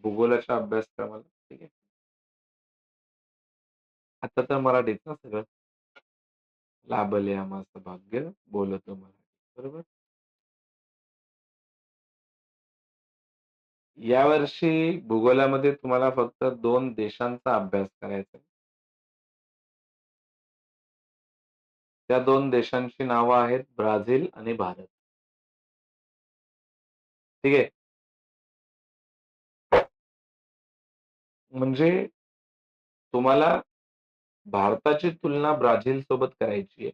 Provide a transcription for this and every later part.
भूगोलाच्या अभ्यासक्रमाला. ठीक आहे. आता तर मराठीत ना सगळं. लाभले आम्हास भाग्य बोलत मराठी. बरोबर? यावर्षी भूगोलामध्ये तुम्हाला फक्त 2 देशांचा अभ्यास करायचा आहे. त्या 2 देशांची नावं आहेत ब्राझील आणि भारत. ठीक आहे. म्हणजे तुम्हाला भारताची तुलना ब्राझील सोबत करायची आहे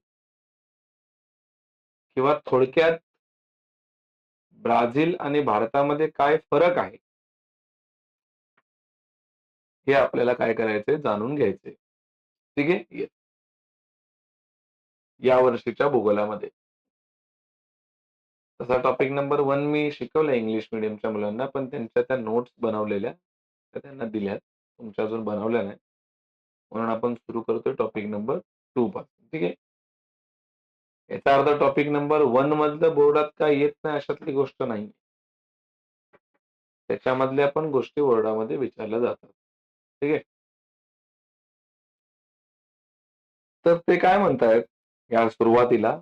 किंवा थोडक्यात ब्राझील आणि भारतामध्ये काय फरक आहे, हे आपल्याला काय करायचंय जाणून घ्यायचंय. ठीक आहे? या वर्षीच्या भूगोलामध्ये. तसा टॉपिक नंबर 1 मी शिकवला इंग्लिश मीडियमच्या मुलांना, पण त्यांच्या त्या नोट्स बनवलेल्या, त्या त्यांना दिल्यात. तुमच्या अजून बनवल्या नाही. म्हणून आपण सुरू करतोय टॉपिक नंबर 2 पासून. ठीक आहे? याचा अर्थ टॉपिक नंबर 1 मधलं बोर्डात काय येत नाही अशातली गोष्ट नाही. त्याच्यामधल्या पण गोष्टी बोर्डामध्ये विचारल्या जातात. ठीक आहे? तर ते काय म्हणतायत या सुरुवातीला,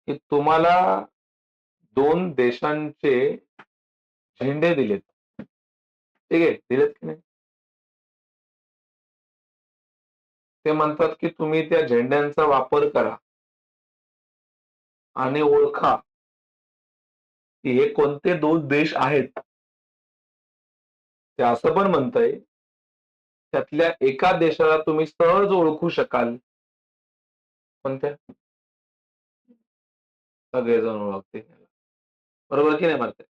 की तुम्हाला 2 देशांचे झेंडे दिलेत. ठीक आहे? दिलेत की नाही? ते म्हणतात, की तुम्ही त्या झेंड्यांचा वापर करा आणि ओळखा, की हे कोणते 2 देश आहेत. ते असं पण म्हणतंय, त्यातल्या एका देशाला तुम्ही सहज ओळखू शकाल. कोणत्या? सगळेजण ओळखतील त्याला. बरोबर की नाही म्हणताय?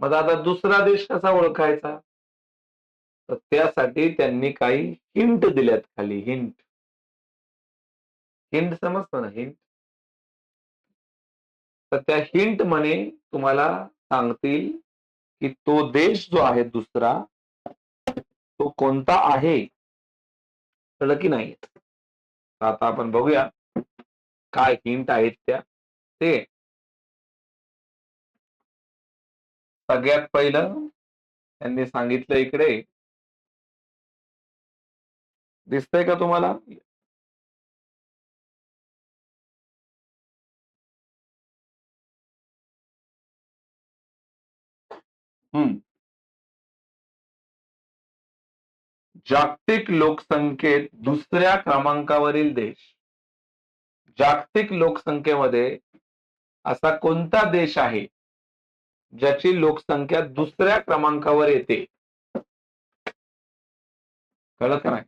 मग आता दुसरा देश कसा ओळखायचा? तर त्यासाठी त्यांनी काही हिंट दिल्यात खाली हिंट. हिंट समजतं ना हिंट? तर त्या हिंट म्हणे तुम्हाला सांगतील, की तो देश जो आहे दुसरा, तो कोणता आहे? कळलं की नाही? आता आपण बघूया काय हिंट आहेत त्या. ते सगळ्यात पहिलं त्यांनी सांगितलं इकडे, दिसतंय का तुम्हाला? हं. जागतिक लोकसंख्येत दुसऱ्या क्रमांकावरील देश. जागतिक लोकसंख्येमध्ये असा कोणता देश आहे, ज्याची लोकसंख्या दुसऱ्या क्रमांकावर येते? कळलं का नाही?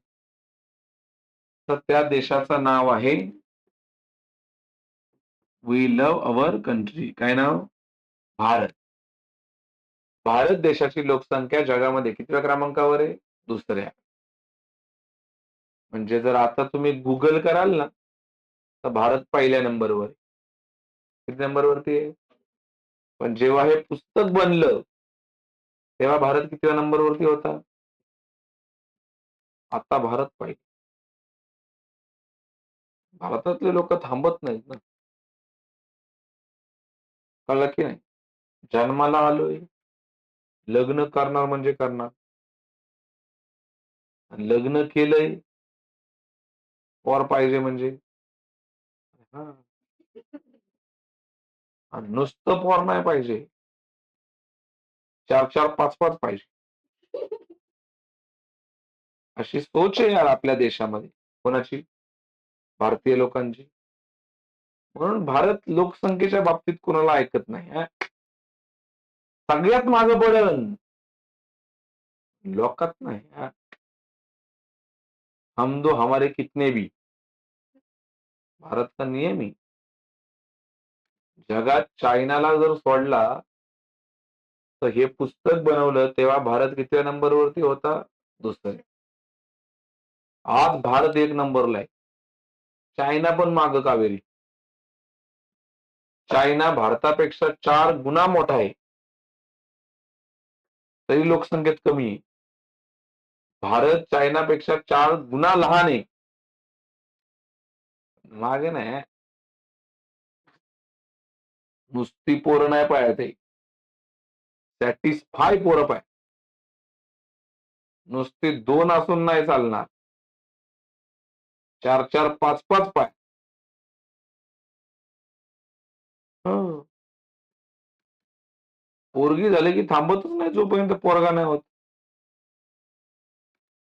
तर त्या देशाचं नाव आहे वी लव्ह अवर कंट्री. काय नाव? भारत. भारत देशाची लोकसंख्या जगामध्ये कितव्या क्रमांकावर आहे? दुसऱ्या. म्हणजे जर आता तुम्ही Google कराल ना, तर भारत पहिल्या नंबरवर आहे. किती नंबरवरती आहे? पण जेव्हा हे पुस्तक बनलं, तेव्हा भारत कितव्या नंबरवरती होता? आता भारत पाहिजे. भारतातले लोक थांबत नाहीत ना. कळलं की नाही? जन्माला आलोय, लग्न करणार म्हणजे करणार. आणि लग्न केलंय, पोर पाहिजे म्हणजे हां. आणि नुसतं पोर नाही पाहिजे. 4-4, 5-5 पाहिजे. अशी सोच आहे यार आपल्या देशामध्ये. कोणाची? भारतीय लोकांची. म्हणून भारत लोकसंख्येच्या बाबतीत कुणाला ऐकत नाही हां. सगळ्यात मागे पडेल. लोकात नाही हां. हम दो हमारे कितने भी. भारत का नियम आहे. जगात चायनाला जर सोडला, तर हे पुस्तक बनवलं तेव्हा भारत कितव्या नंबरवरती होता? दुसऱ्या. आज भारत 1 नंबरला आहे. चायना पण मागं कावेरी. चायना भारतापेक्षा 4 गुणा मोठा आहे. तरी लोकसंख्येत कमी आहे. भारत चायनापेक्षा 4 गुणा लहान आहे. मागे नाही. नुसती पोरं नाही पाळत आहे. सॅटिस्फाय पोरं पाय. नुसते 2 असून नाही चालणार. 4-4, 5-5 पाय. हो. पोरगी झाली की थांबतच नाही जोपर्यंत पोरगा नाही होत.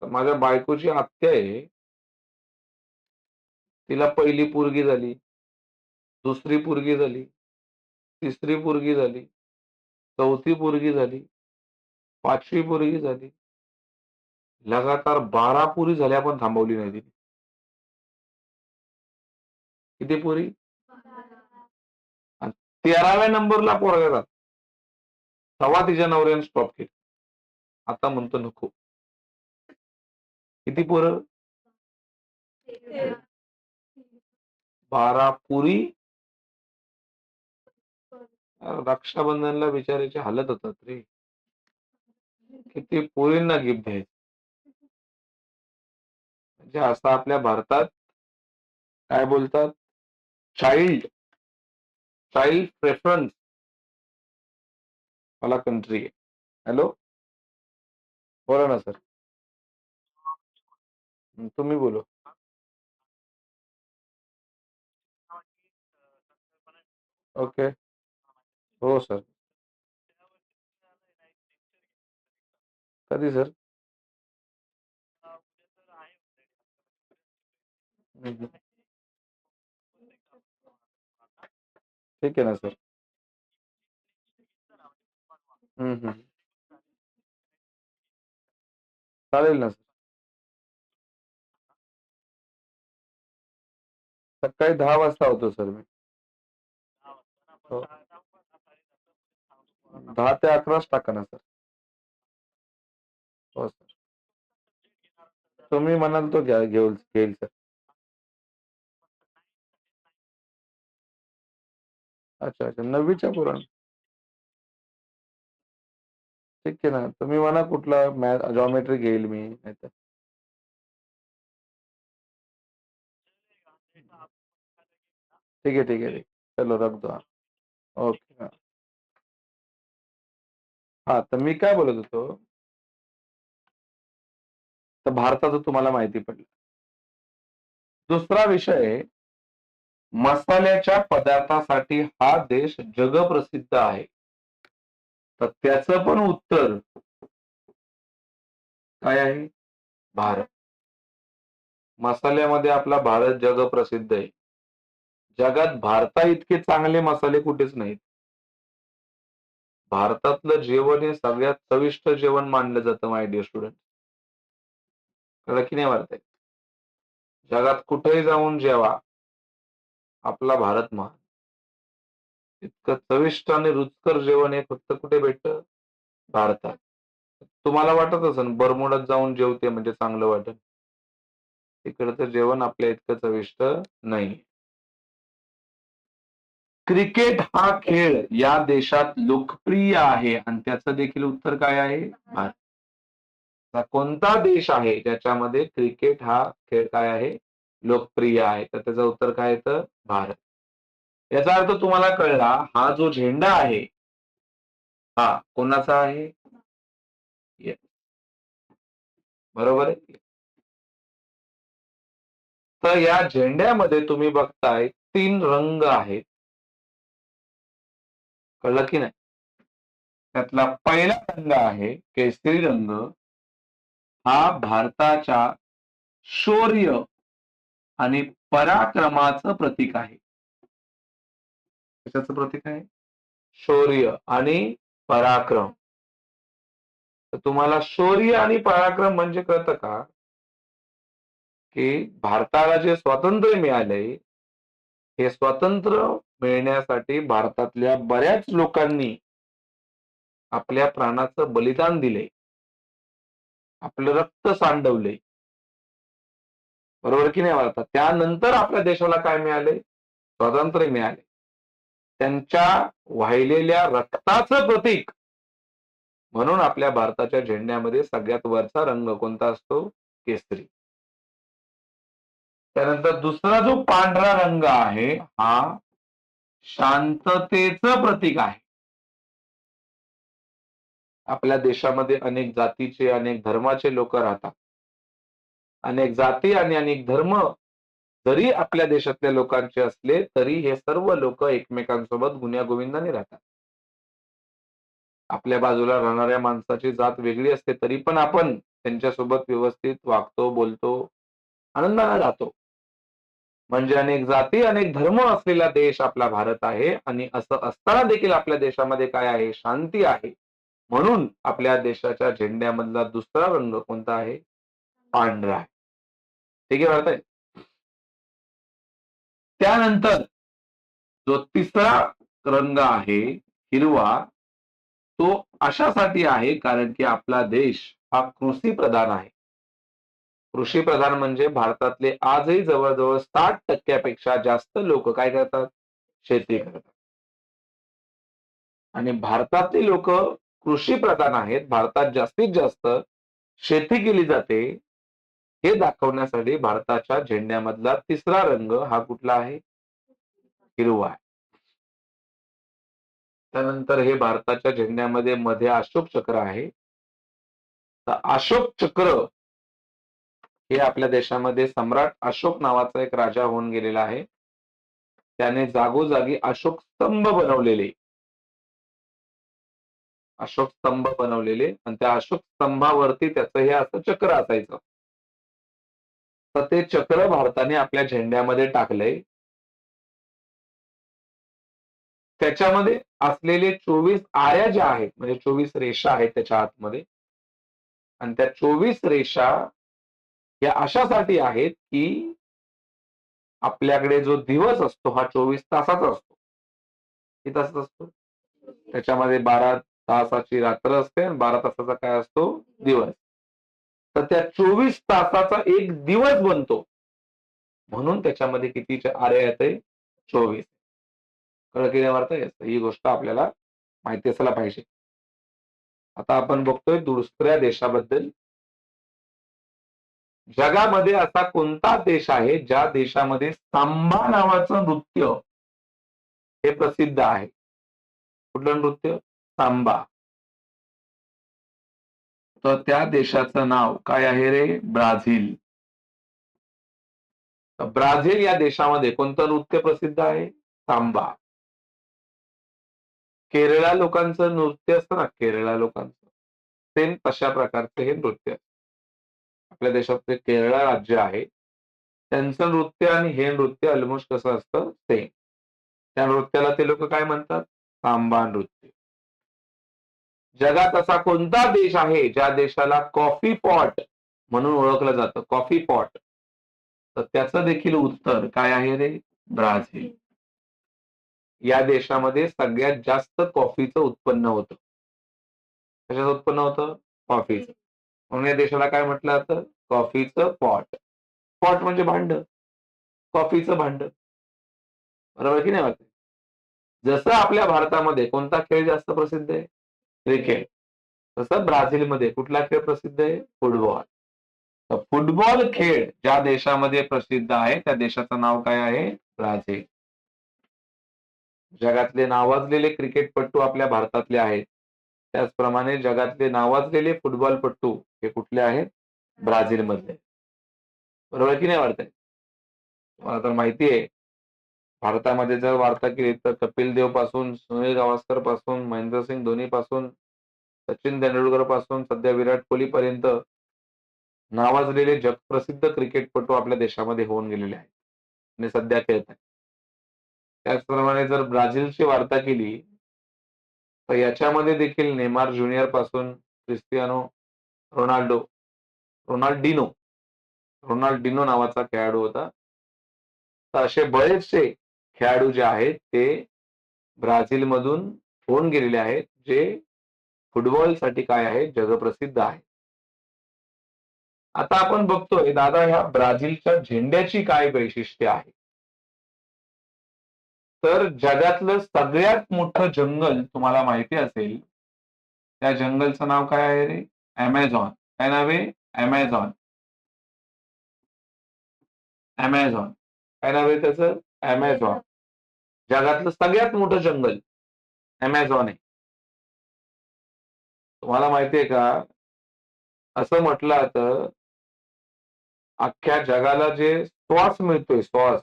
तर माझ्या बायकोची आत्या आहे. तिला पहिली पोरगी झाली, दुसरी पोरगी झाली, तिसरी पोरगी झाली, चौथी पोरगी झाली, 5वी पोरगी झाली. लगातार 12 पोरी झाल्या पण थांबवली नाही तिने. किती पोरी? आणि 13व्या नंबरला पोरगा झाला. तेव्हा तिच्या नवऱ्याने स्टॉप केलं. आता म्हणतो नको. किती पोरं? 12 पोरी. रक्षाबंधनला बिचाऱ्याची हालत होतात रे. किती पोरींना गिफ्ट द्यायचं. म्हणजे असं आपल्या भारतात काय बोलतात? चाइल्ड प्रेफरन्स वाला कंट्री आहे. हॅलो, बोला ना सर. तुम्ही बोलो. ओके. हो सर. कधी सर? ठीक आहे ना सर. चालेल ना सर. सकाळी 10 वाजता होतो सर मी. हो. 10 ते 11च टाका ना सर. हो सर. तुम्ही म्हणाल तो घेईल सर. अच्छा 9वीच्या पोरांना. ठीक आहे ना. तुम्ही म्हणा कुठला जॉमेट्री घेईल मी नाहीतर. ठीक है. चलो रख दो. ओके. हा तर मी काय बोलत होतो, तर भारताचं तुम्हाला माहिती पडलं. दुसरा विषय, मसाल्याच्या पदार्थासाठी हा देश जगप्रसिद्ध आहे. तर त्याचं पण उत्तर काय आहे? भारत. मसाल्यामध्ये आपला भारत जगप्रसिद्ध आहे. जगात भारता इतके चांगले मसाले कुठेच नाहीत. भारतातलं जेवण हे सगळ्यात चविष्ट जेवण मानलं जातं माय डिअर स्टुडंट. कळलं की नाही वाटतंय? जगात कुठेही जाऊन जेवा, आपला भारत महान. इतकं चविष्ट आणि रुचकर जेवण हे फक्त कुठे भेटतं? भारतात. तुम्हाला वाटत असेल बरमुडात जाऊन जेवते म्हणजे चांगलं वाटेल. तिकडचं जेवण आपल्या इतकं चविष्ट नाही. क्रिकेट हा खेळ या देशात लोकप्रिय आहे आणि त्याचं देखील उत्तर काय आहे? भारत. कोणता देश आहे ज्याच्यामध्ये क्रिकेट हा खेळ काय आहे? लोकप्रिय आहे. तर त्याचं उत्तर काय येतं? भारत. याचा अर्थ तुम्हाला कळला, हा जो झेंडा आहे हा कोणाचा आहे? Yes. बरोबर आहे. तर या झेंड्यामध्ये तुम्ही बघताय 3 रंग आहेत. कळलं की नाही? त्यातला पहिला रंग आहे केशरी रंग. हा भारताच्या शौर्य आणि पराक्रमाचं प्रतीक आहे. कशाचं प्रतीक आहे? शौर्य आणि पराक्रम. तर तुम्हाला शौर्य आणि पराक्रम म्हणजे कळतं का? की भारताला जे स्वातंत्र्य मिळालंय, हे स्वातंत्र्य मिळण्यासाठी भारतातल्या बऱ्याच लोकांनी आपल्या प्राणाचं बलिदान दिलंय. आपलं रक्त सांडवलंय. बरोबर की नाही भारतात? त्यानंतर आपल्या देशाला काय मिळालंय? स्वातंत्र्य मिळाले. त्यांच्या वाहिलेल्या रक्ताचं प्रतीक म्हणून आपल्या भारताच्या झेंड्यामध्ये सगळ्यात वरचा रंग कोणता असतो? केसरी. त्यानंतर दुसरा जो पांढरा रंग आहे, हा शांततेचं प्रतीक आहे. आपल्या देशामध्ये अनेक जातीचे, अनेक धर्माचे लोक राहतात. अनेक जाती आणि अनेक धर्म जरी आपल्या देशातल्या लोकांचे असले, तरी हे सर्व लोक एकमेकांसोबत गुण्यागोविंदाने राहतात. आपल्या बाजूला राहणाऱ्या माणसाची जात वेगळी असते, तरी पण आपण त्यांच्यासोबत व्यवस्थित वागतो, बोलतो, आनंदाने राहतो. म्हणजे अनेक जाती, अनेक धर्म असलेला देश आपला भारत आहे आणि असं असताना देखील आपल्या देशामध्ये काय आहे? शांती आहे. म्हणून आपल्या देशाच्या झेंड्यामधला दुसरा रंग कोणता आहे? पांढरा आहे. ठीक आहे भारताई? त्यानंतर जो तिसरा रंग आहे हिरवा, तो अशासाठी आहे कारण की आपला देश हा कृषीप्रधान आहे. कृषीप्रधान म्हणजे भारतातले आजही जवळ-जवळ 60% पेक्षा जास्त लोक काय करतात? शेती करतात. आणि भारतातली लोक कृषीप्रधान आहेत. भारतात जास्तीत जास्त शेती केली जाते. हे दाखवण्यासाठी भारताच्या झेंड्यामधला तिसरा रंग हा कुठला आहे? हिरवा आहे. त्यानंतर हे भारताच्या झेंड्यामध्ये मध्ये अशोक चक्र आहे. तर अशोक चक्र हे आपल्या देशामध्ये सम्राट अशोक नावाचा एक राजा होऊन गेलेला आहे. त्याने जागोजागी अशोक स्तंभ बनवलेले. अशोक स्तंभ बनवलेले आणि त्या अशोक स्तंभावरती त्याचं हे असं चक्र असायचं. तर ते चक्र भारताने आपल्या झेंड्यामध्ये टाकलंय. त्याच्यामध्ये असलेले 24 आऱ्या ज्या आहेत, म्हणजे 24 रेषा आहेत त्याच्या आतमध्ये आणि त्या 24 रेषा या अशासाठी आहेत, की आपल्याकडे जो दिवस असतो हा 24 तासाचा असतो. किती तासाचा असतो? त्याच्यामध्ये 12 तासाची रात्र असते आणि 12 तासाचा काय असतो? दिवस. तर त्या 24 तासाचा एक दिवस बनतो. म्हणून त्याच्यामध्ये कितीच्या आऱ्या येते? 24. कळलं की नाही वार्ता? ही गोष्ट आपल्याला माहिती असायला पाहिजे. आता आपण बघतोय दुसऱ्या देशाबद्दल. जगामध्ये असा कोणता देश आहे, ज्या देशामध्ये सांबा नावाचं नृत्य हे प्रसिद्ध आहे? कुठलं नृत्य? सांबा. तर त्या देशाचं नाव काय आहे रे? ब्राझील. ब्राझील या देशामध्ये कोणतं नृत्य प्रसिद्ध आहे? सांबा. केरळा लोकांचं नृत्य असतं ना, केरळा लोकांचं, सेम तशा प्रकारचे हे नृत्य. आपल्या देशात जे केरळा राज्य आहे, त्यांचं नृत्य आणि हे नृत्य ऑलमोस्ट कसं असतं? सेम. त्या नृत्याला ते लोक काय म्हणतात? सांबा नृत्य. जगात असा कोणता देश आहे, ज्या देशाला कॉफी पॉट म्हणून ओळखलं जातं? Coffee pot. तर त्याचं देखील उत्तर काय आहे रे? ब्राझील. या देशामध्ये सगळ्यात जास्त कॉफीचं उत्पन्न होतं. कशाचं उत्पन्न होतं? कॉफीचं. म्हणून या देशाला काय म्हटलं जातं? कॉफीचं पॉट. पॉट म्हणजे भांड. कॉफीचं भांड. बरोबर की नाही वाटत? जसं आपल्या भारतामध्ये कोणता खेळ जास्त प्रसिद्ध आहे? क्रिकेट. तसं ब्राझीलमध्ये कुठला खेळ प्रसिद्ध आहे? फुटबॉल. तर फुटबॉल खेळ ज्या देशामध्ये प्रसिद्ध आहे, त्या देशाचं नाव काय आहे? ब्राझील. जगातले नावाजलेले क्रिकेटपटू आपल्या भारतातले आहेत. त्याचप्रमाणे जगातले नावाजलेले फुटबॉलपटू हे कुठले आहेत? ब्राझीलमधले. बरोबर की नाही वाटतंय? तुम्हाला तर माहिती आहे, भारतामध्ये जर वार्ता केली तर कपिल देव पासून, सुनील गावस्कर पासून, महेंद्रसिंग धोनी पासून, सचिन तेंडुलकर पासून सध्या विराट कोहली पर्यंत नावाजलेले जगप्रसिद्ध क्रिकेटपटू आपल्या देशामध्ये होऊन गेलेले आहेत आणि सध्या खेळत आहेत. त्याचप्रमाणे जर ब्राझीलची वार्ता केली, तर याच्यामध्ये देखील नेमार ज्युनियर पासून क्रिस्टियानो रोनाल्डो, रोनाल्डिनो, रोनाल्डिनो नावाचा खेळाडू होता. तर असे बरेचसे खेळाडू जे आहेत ते ब्राझीलमधून होऊन गेलेले आहेत, जे फुटबॉलसाठी काय आहे? जगप्रसिद्ध आहे. आता आपण बघतोय दादा ह्या ब्राझीलच्या झेंड्याची काय वैशिष्ट्य आहे? तर जगातलं सगळ्यात मोठं जंगल तुम्हाला माहिती असेल, त्या जंगलचं नाव काय आहे रे? Amazon. काय नाव आहे? Amazon. Amazon. काय नाव आहे त्याचं? Amazon. जगातलं सगळ्यात मोठं जंगल Amazon आहे. तुम्हाला माहितीये का, असं म्हटलं जातं, अख्ख्या जगाला जे श्वास मिळतोय, श्वास,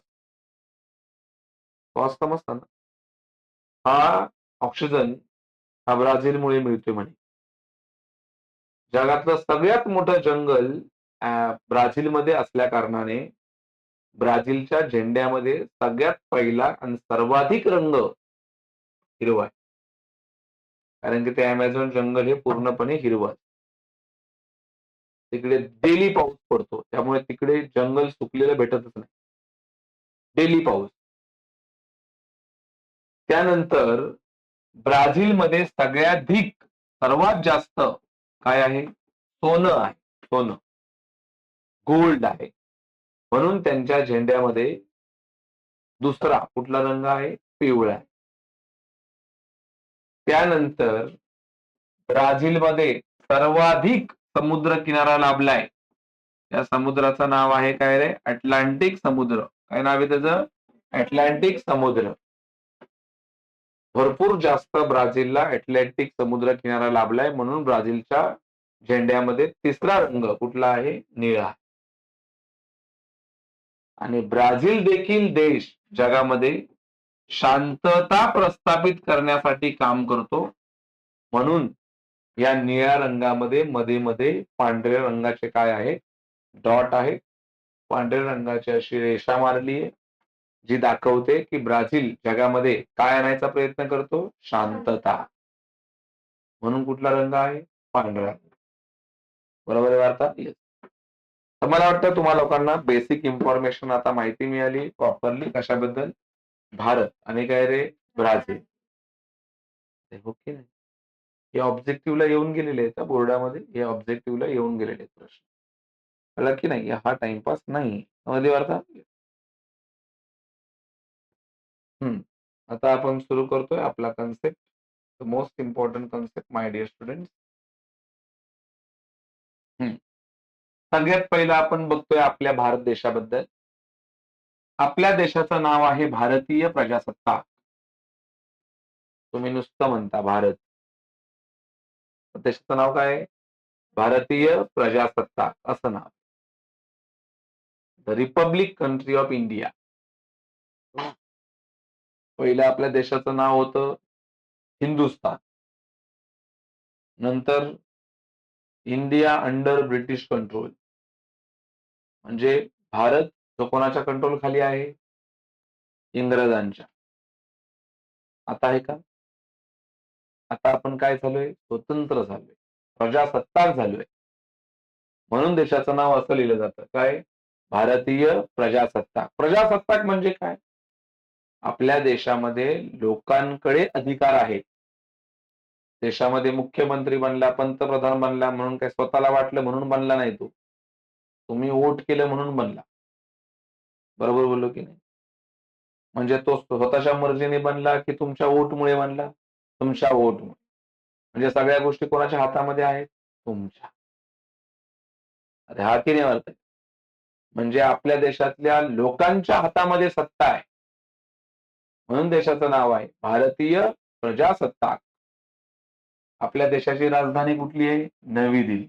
श्वास समजता ना? हा ऑक्सिजन हा ब्राझीलमुळे मिळतोय म्हणे. जगातलं सगळ्यात मोठं जंगल ब्राझीलमध्ये असल्या कारणाने ब्राझीलच्या झेंड्यामध्ये सगळ्यात पहिला आणि सर्वाधिक रंग हिरवा आहे. कारण की ते अमेझॉन जंगल हे पूर्णपणे हिरवं आहे. तिकडे डेली पाऊस पडतो. त्यामुळे तिकडे जंगल सुकलेलं भेटतच नाही. डेली पाऊस. त्यानंतर ब्राझीलमध्ये सर्वात जास्त काय आहे? सोनं आहे. सोनं. गोल्ड आहे. म्हणून त्यांच्या झेंड्यामध्ये दुसरा कुठला रंग आहे? पिवळा आहे. त्यानंतर ब्राझीलमध्ये सर्वाधिक समुद्र किनारा लाभलाय. त्या समुद्राचं नाव आहे काय रे? अटलांटिक समुद्र. काय नाव आहे त्याचं? अटलांटिक समुद्र. भरपूर जास्त ब्राझीलला अटलांटिक समुद्र किनारा लाभलाय, म्हणून ब्राझीलच्या झेंड्यामध्ये तिसरा रंग कुठला आहे? निळा. आणि ब्राझील देखील देश जगामध्ये शांतता प्रस्थापित करण्यासाठी काम करतो, म्हणून या निळ्या रंगामध्ये मध्ये पांढऱ्या रंगाचे काय आहे? डॉट आहे. पांढऱ्या रंगाची अशी रेषा मारली आहे, जी दाखवते की ब्राझील जगामध्ये काय आणायचा प्रयत्न करतो? शांतता. म्हणून कुठला रंग आहे? पांढरा. बरोबर आहे वार्ता? येस. तर मला वाटतं तुम्हा लोकांना बेसिक इन्फॉर्मेशन आता माहिती मिळाली प्रॉपरली कशाबद्दल? भारत आणि काय रे? ब्राझील. हो की नाही? हे ऑब्जेक्टिव्हला येऊन गेलेले आहेत का बोर्डामध्ये? हे ऑब्जेक्टिव्हला येऊन गेलेले आहेत प्रश्न. कळलं की नाही? हा टाइमपास नाही. समजली वार्ता? आता आपण सुरू करतोय आपला concept. The most important concept my dear students. सगळ्यात पहिलं आपण बघतोय आपल्या भारत देशाबद्दल. आपल्या देशाचं नाव आहे भारतीय प्रजासत्ताक. तुम्ही नुसतं म्हणता भारत. देशाचं नाव काय आहे? भारतीय प्रजासत्ताक असं नाव. The republic country of India. पहिलं आपल्या देशाचं नाव होतं हिंदुस्तान. नंतर इंडिया अंडर ब्रिटिश कंट्रोल. म्हणजे भारत जो कोणाच्या कंट्रोल खाली आहे? इंग्रजांच्या. आता आहे का? आता आपण काय झालोय? स्वतंत्र झालोय. प्रजासत्ताक झालोय. म्हणून देशाचं नाव असं लिहिलं जातं. काय? भारतीय प्रजासत्ताक. प्रजासत्ताक म्हणजे काय? आपल्या देशामध्ये लोकांकडे अधिकार आहेत. देशामध्ये मुख्यमंत्री बनला, पंतप्रधान बनला म्हणून काय स्वतःला वाटलं म्हणून बनला नाही तो. तुम्ही वोट केलं म्हणून बनला. बरोबर बोललो की नाही? म्हणजे तो स्वतःच्या मर्जीने बनला की तुमच्या वोटमुळे बनला? तुमच्या वोटमुळे. म्हणजे सगळ्या गोष्टी कोणाच्या हातामध्ये आहेत? तुमच्या. अरे हा की नाही अर्थ? म्हणजे आपल्या देशातल्या लोकांच्या हातामध्ये सत्ता आहे. म्हणून देशाचं नाव आहे भारतीय प्रजासत्ताक. आपल्या देशाची राजधानी कुठली आहे? नवी दिल्ली.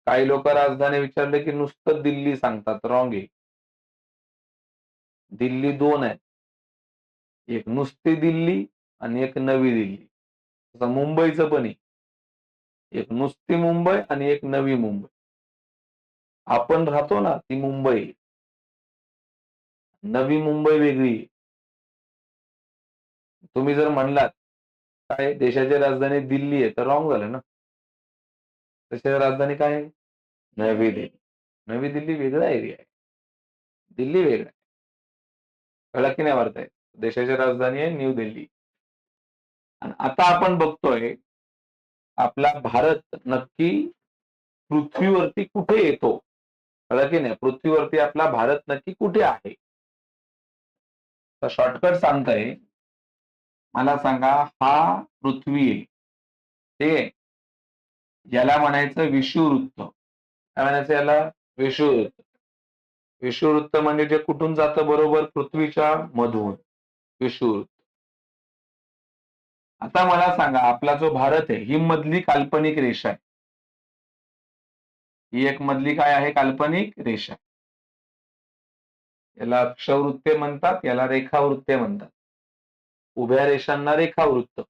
काही लोक राजधानी विचारले की नुसतं दिल्ली सांगतात. रॉंग आहे. दिल्ली दोन आहेत. एक नुसती दिल्ली आणि एक नवी दिल्ली. तसं मुंबईचं पण आहे. एक नुसती मुंबई आणि एक नवी मुंबई. आपण राहतो ना ती मुंबई. नवी मुंबई वेगळी. तुम्ही जर म्हणलात काय देशाची राजधानी दिल्ली आहे तर रॉंग झालं ना. देशाची राजधानी काय आहे? नवी दिल्ली. नवी दिल्ली वेगळा एरिया आहे. दिल्ली वेगळा आहे. कळलं की नाही वार्ता? देशाची राजधानी आहे न्यू दिल्ली. आणि आता आपण बघतोय आपला भारत नक्की पृथ्वीवरती कुठे येतो? कळलं की नाही? पृथ्वीवरती आपला भारत नक्की कुठे आहे? तर शॉर्टकट सांगताय. मला सांगा, हा पृथ्वी आहे. ठीक आहे. याला म्हणायचं विषुववृत्त. काय म्हणायचं याला? विषुववृत्त. विषुववृत्त म्हणजे जे कुठून जातं? बरोबर पृथ्वीच्या मधून. विषुववृत्त. आता मला सांगा, आपला जो भारत आहे ही मधली काल्पनिक रेषा आहे. ही एक मधली काय आहे? काल्पनिक रेषा. याला अक्षवृत्ते म्हणतात, याला रेखावृत्ते म्हणतात. उभ्या रेषांना रेखावृत्त,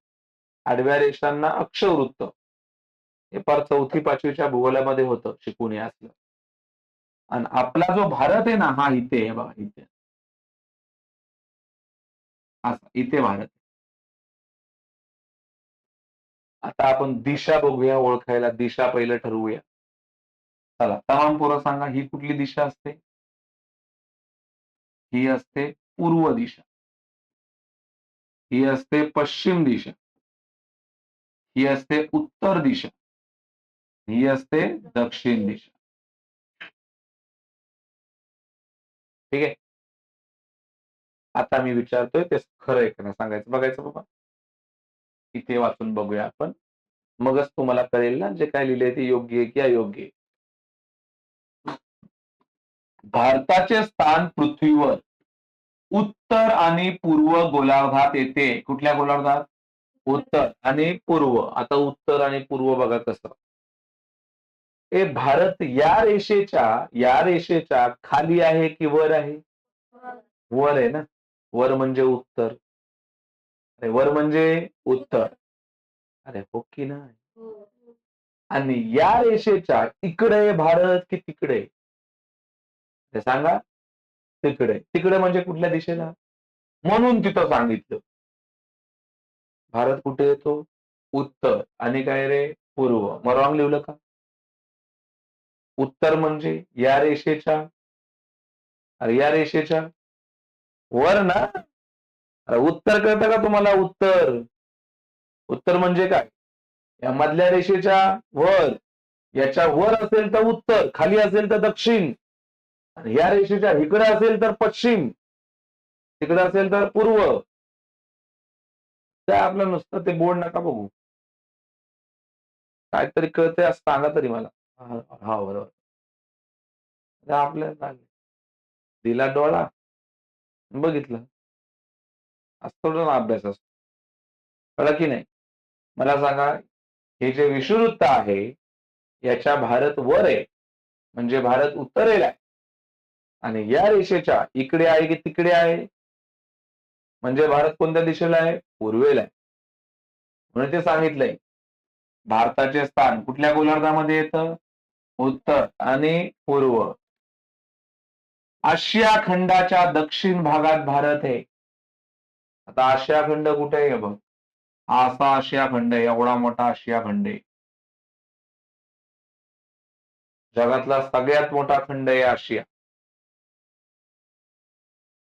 आडव्या रेषांना अक्षवृत्त. हे फार 4थी-5वीच्या भूगोलामध्ये होतं, शिकून या असलं. आणि आपला जो भारत आहे ना, हा इथे आहे बघा, इथे. असा इथे भारत. आता आपण दिशा बघूया, ओळखायला दिशा पहिलं ठरवूया. चला, तमाम पोरं सांगा, ही कुठली दिशा असते? ही असते पूर्व दिशा. ही असते पश्चिम दिशा. ही असते उत्तर दिशा. ही असते दक्षिण दिशा. ठीक आहे. आता मी विचारतोय ते खरं आहे का नाही सांगायचं, बघायचं बाबा. इथे वाचून बघूया आपण. मगच तुम्हाला कळेल ना, जे काय लिहिलंय ते योग्य आहे की अयोग्य आहे. भारताचे स्थान पृथ्वीवर उत्तर आणि पूर्व गोलार्धात येते. कुठल्या गोलार्धात? उत्तर आणि पूर्व. आता उत्तर आणि पूर्व बघा कसं. हे भारत या रेषेच्या खाली आहे की वर आहे? वर आहे ना. वर म्हणजे उत्तर. अरे वर म्हणजे उत्तर. अरे हो की नाही? आणि या रेषेच्या इकडे भारत की तिकडे? ते सांगा. तिकडे. तिकडे म्हणजे कुठल्या दिशेला? म्हणून तिथं सांगितलं. भारत कुठे येतो? उत्तर. आणि काय रे? पूर्व. मग रॉंग लिहिलं का? उत्तर म्हणजे या रेषेच्या, अरे या रेषेच्या वर ना. अरे उत्तर कळतं का तुम्हाला? उत्तर. उत्तर म्हणजे काय? या मधल्या रेषेच्या वर. याच्या वर असेल तर उत्तर, खाली असेल तर दक्षिण, आणि या रेषेच्या इकडे असेल तर पश्चिम, तिकडे असेल तर पूर्व. काय आपलं नुसतं ते बोर्ड नका बघू. काहीतरी कळतंय असं सांगा तरी मला. हा बरोबर. आपल्या दिला डोळा, बघितलं. असतो ना अभ्यास असतो. कळलं की नाही? मला सांगा, हे जे विषुववृत्त आहे याच्या भारत वर आहे, म्हणजे भारत उत्तरेला आहे. आणि या रेषेच्या इकडे आहे की तिकडे आहे, म्हणजे भारत कोणत्या दिशेला आहे? पूर्वेला आहे. म्हणून ते सांगितलंय, भारताचे स्थान कुठल्या गोलार्धामध्ये येतं? उत्तर आणि पूर्व. आशिया खंडाच्या दक्षिण भागात भारत आहे. आता आशिया खंड कुठे आहे बघ? हा असा आशिया खंड आहे, एवढा मोठा आशिया खंड आहे. जगातला सगळ्यात मोठा खंड आहे आशिया.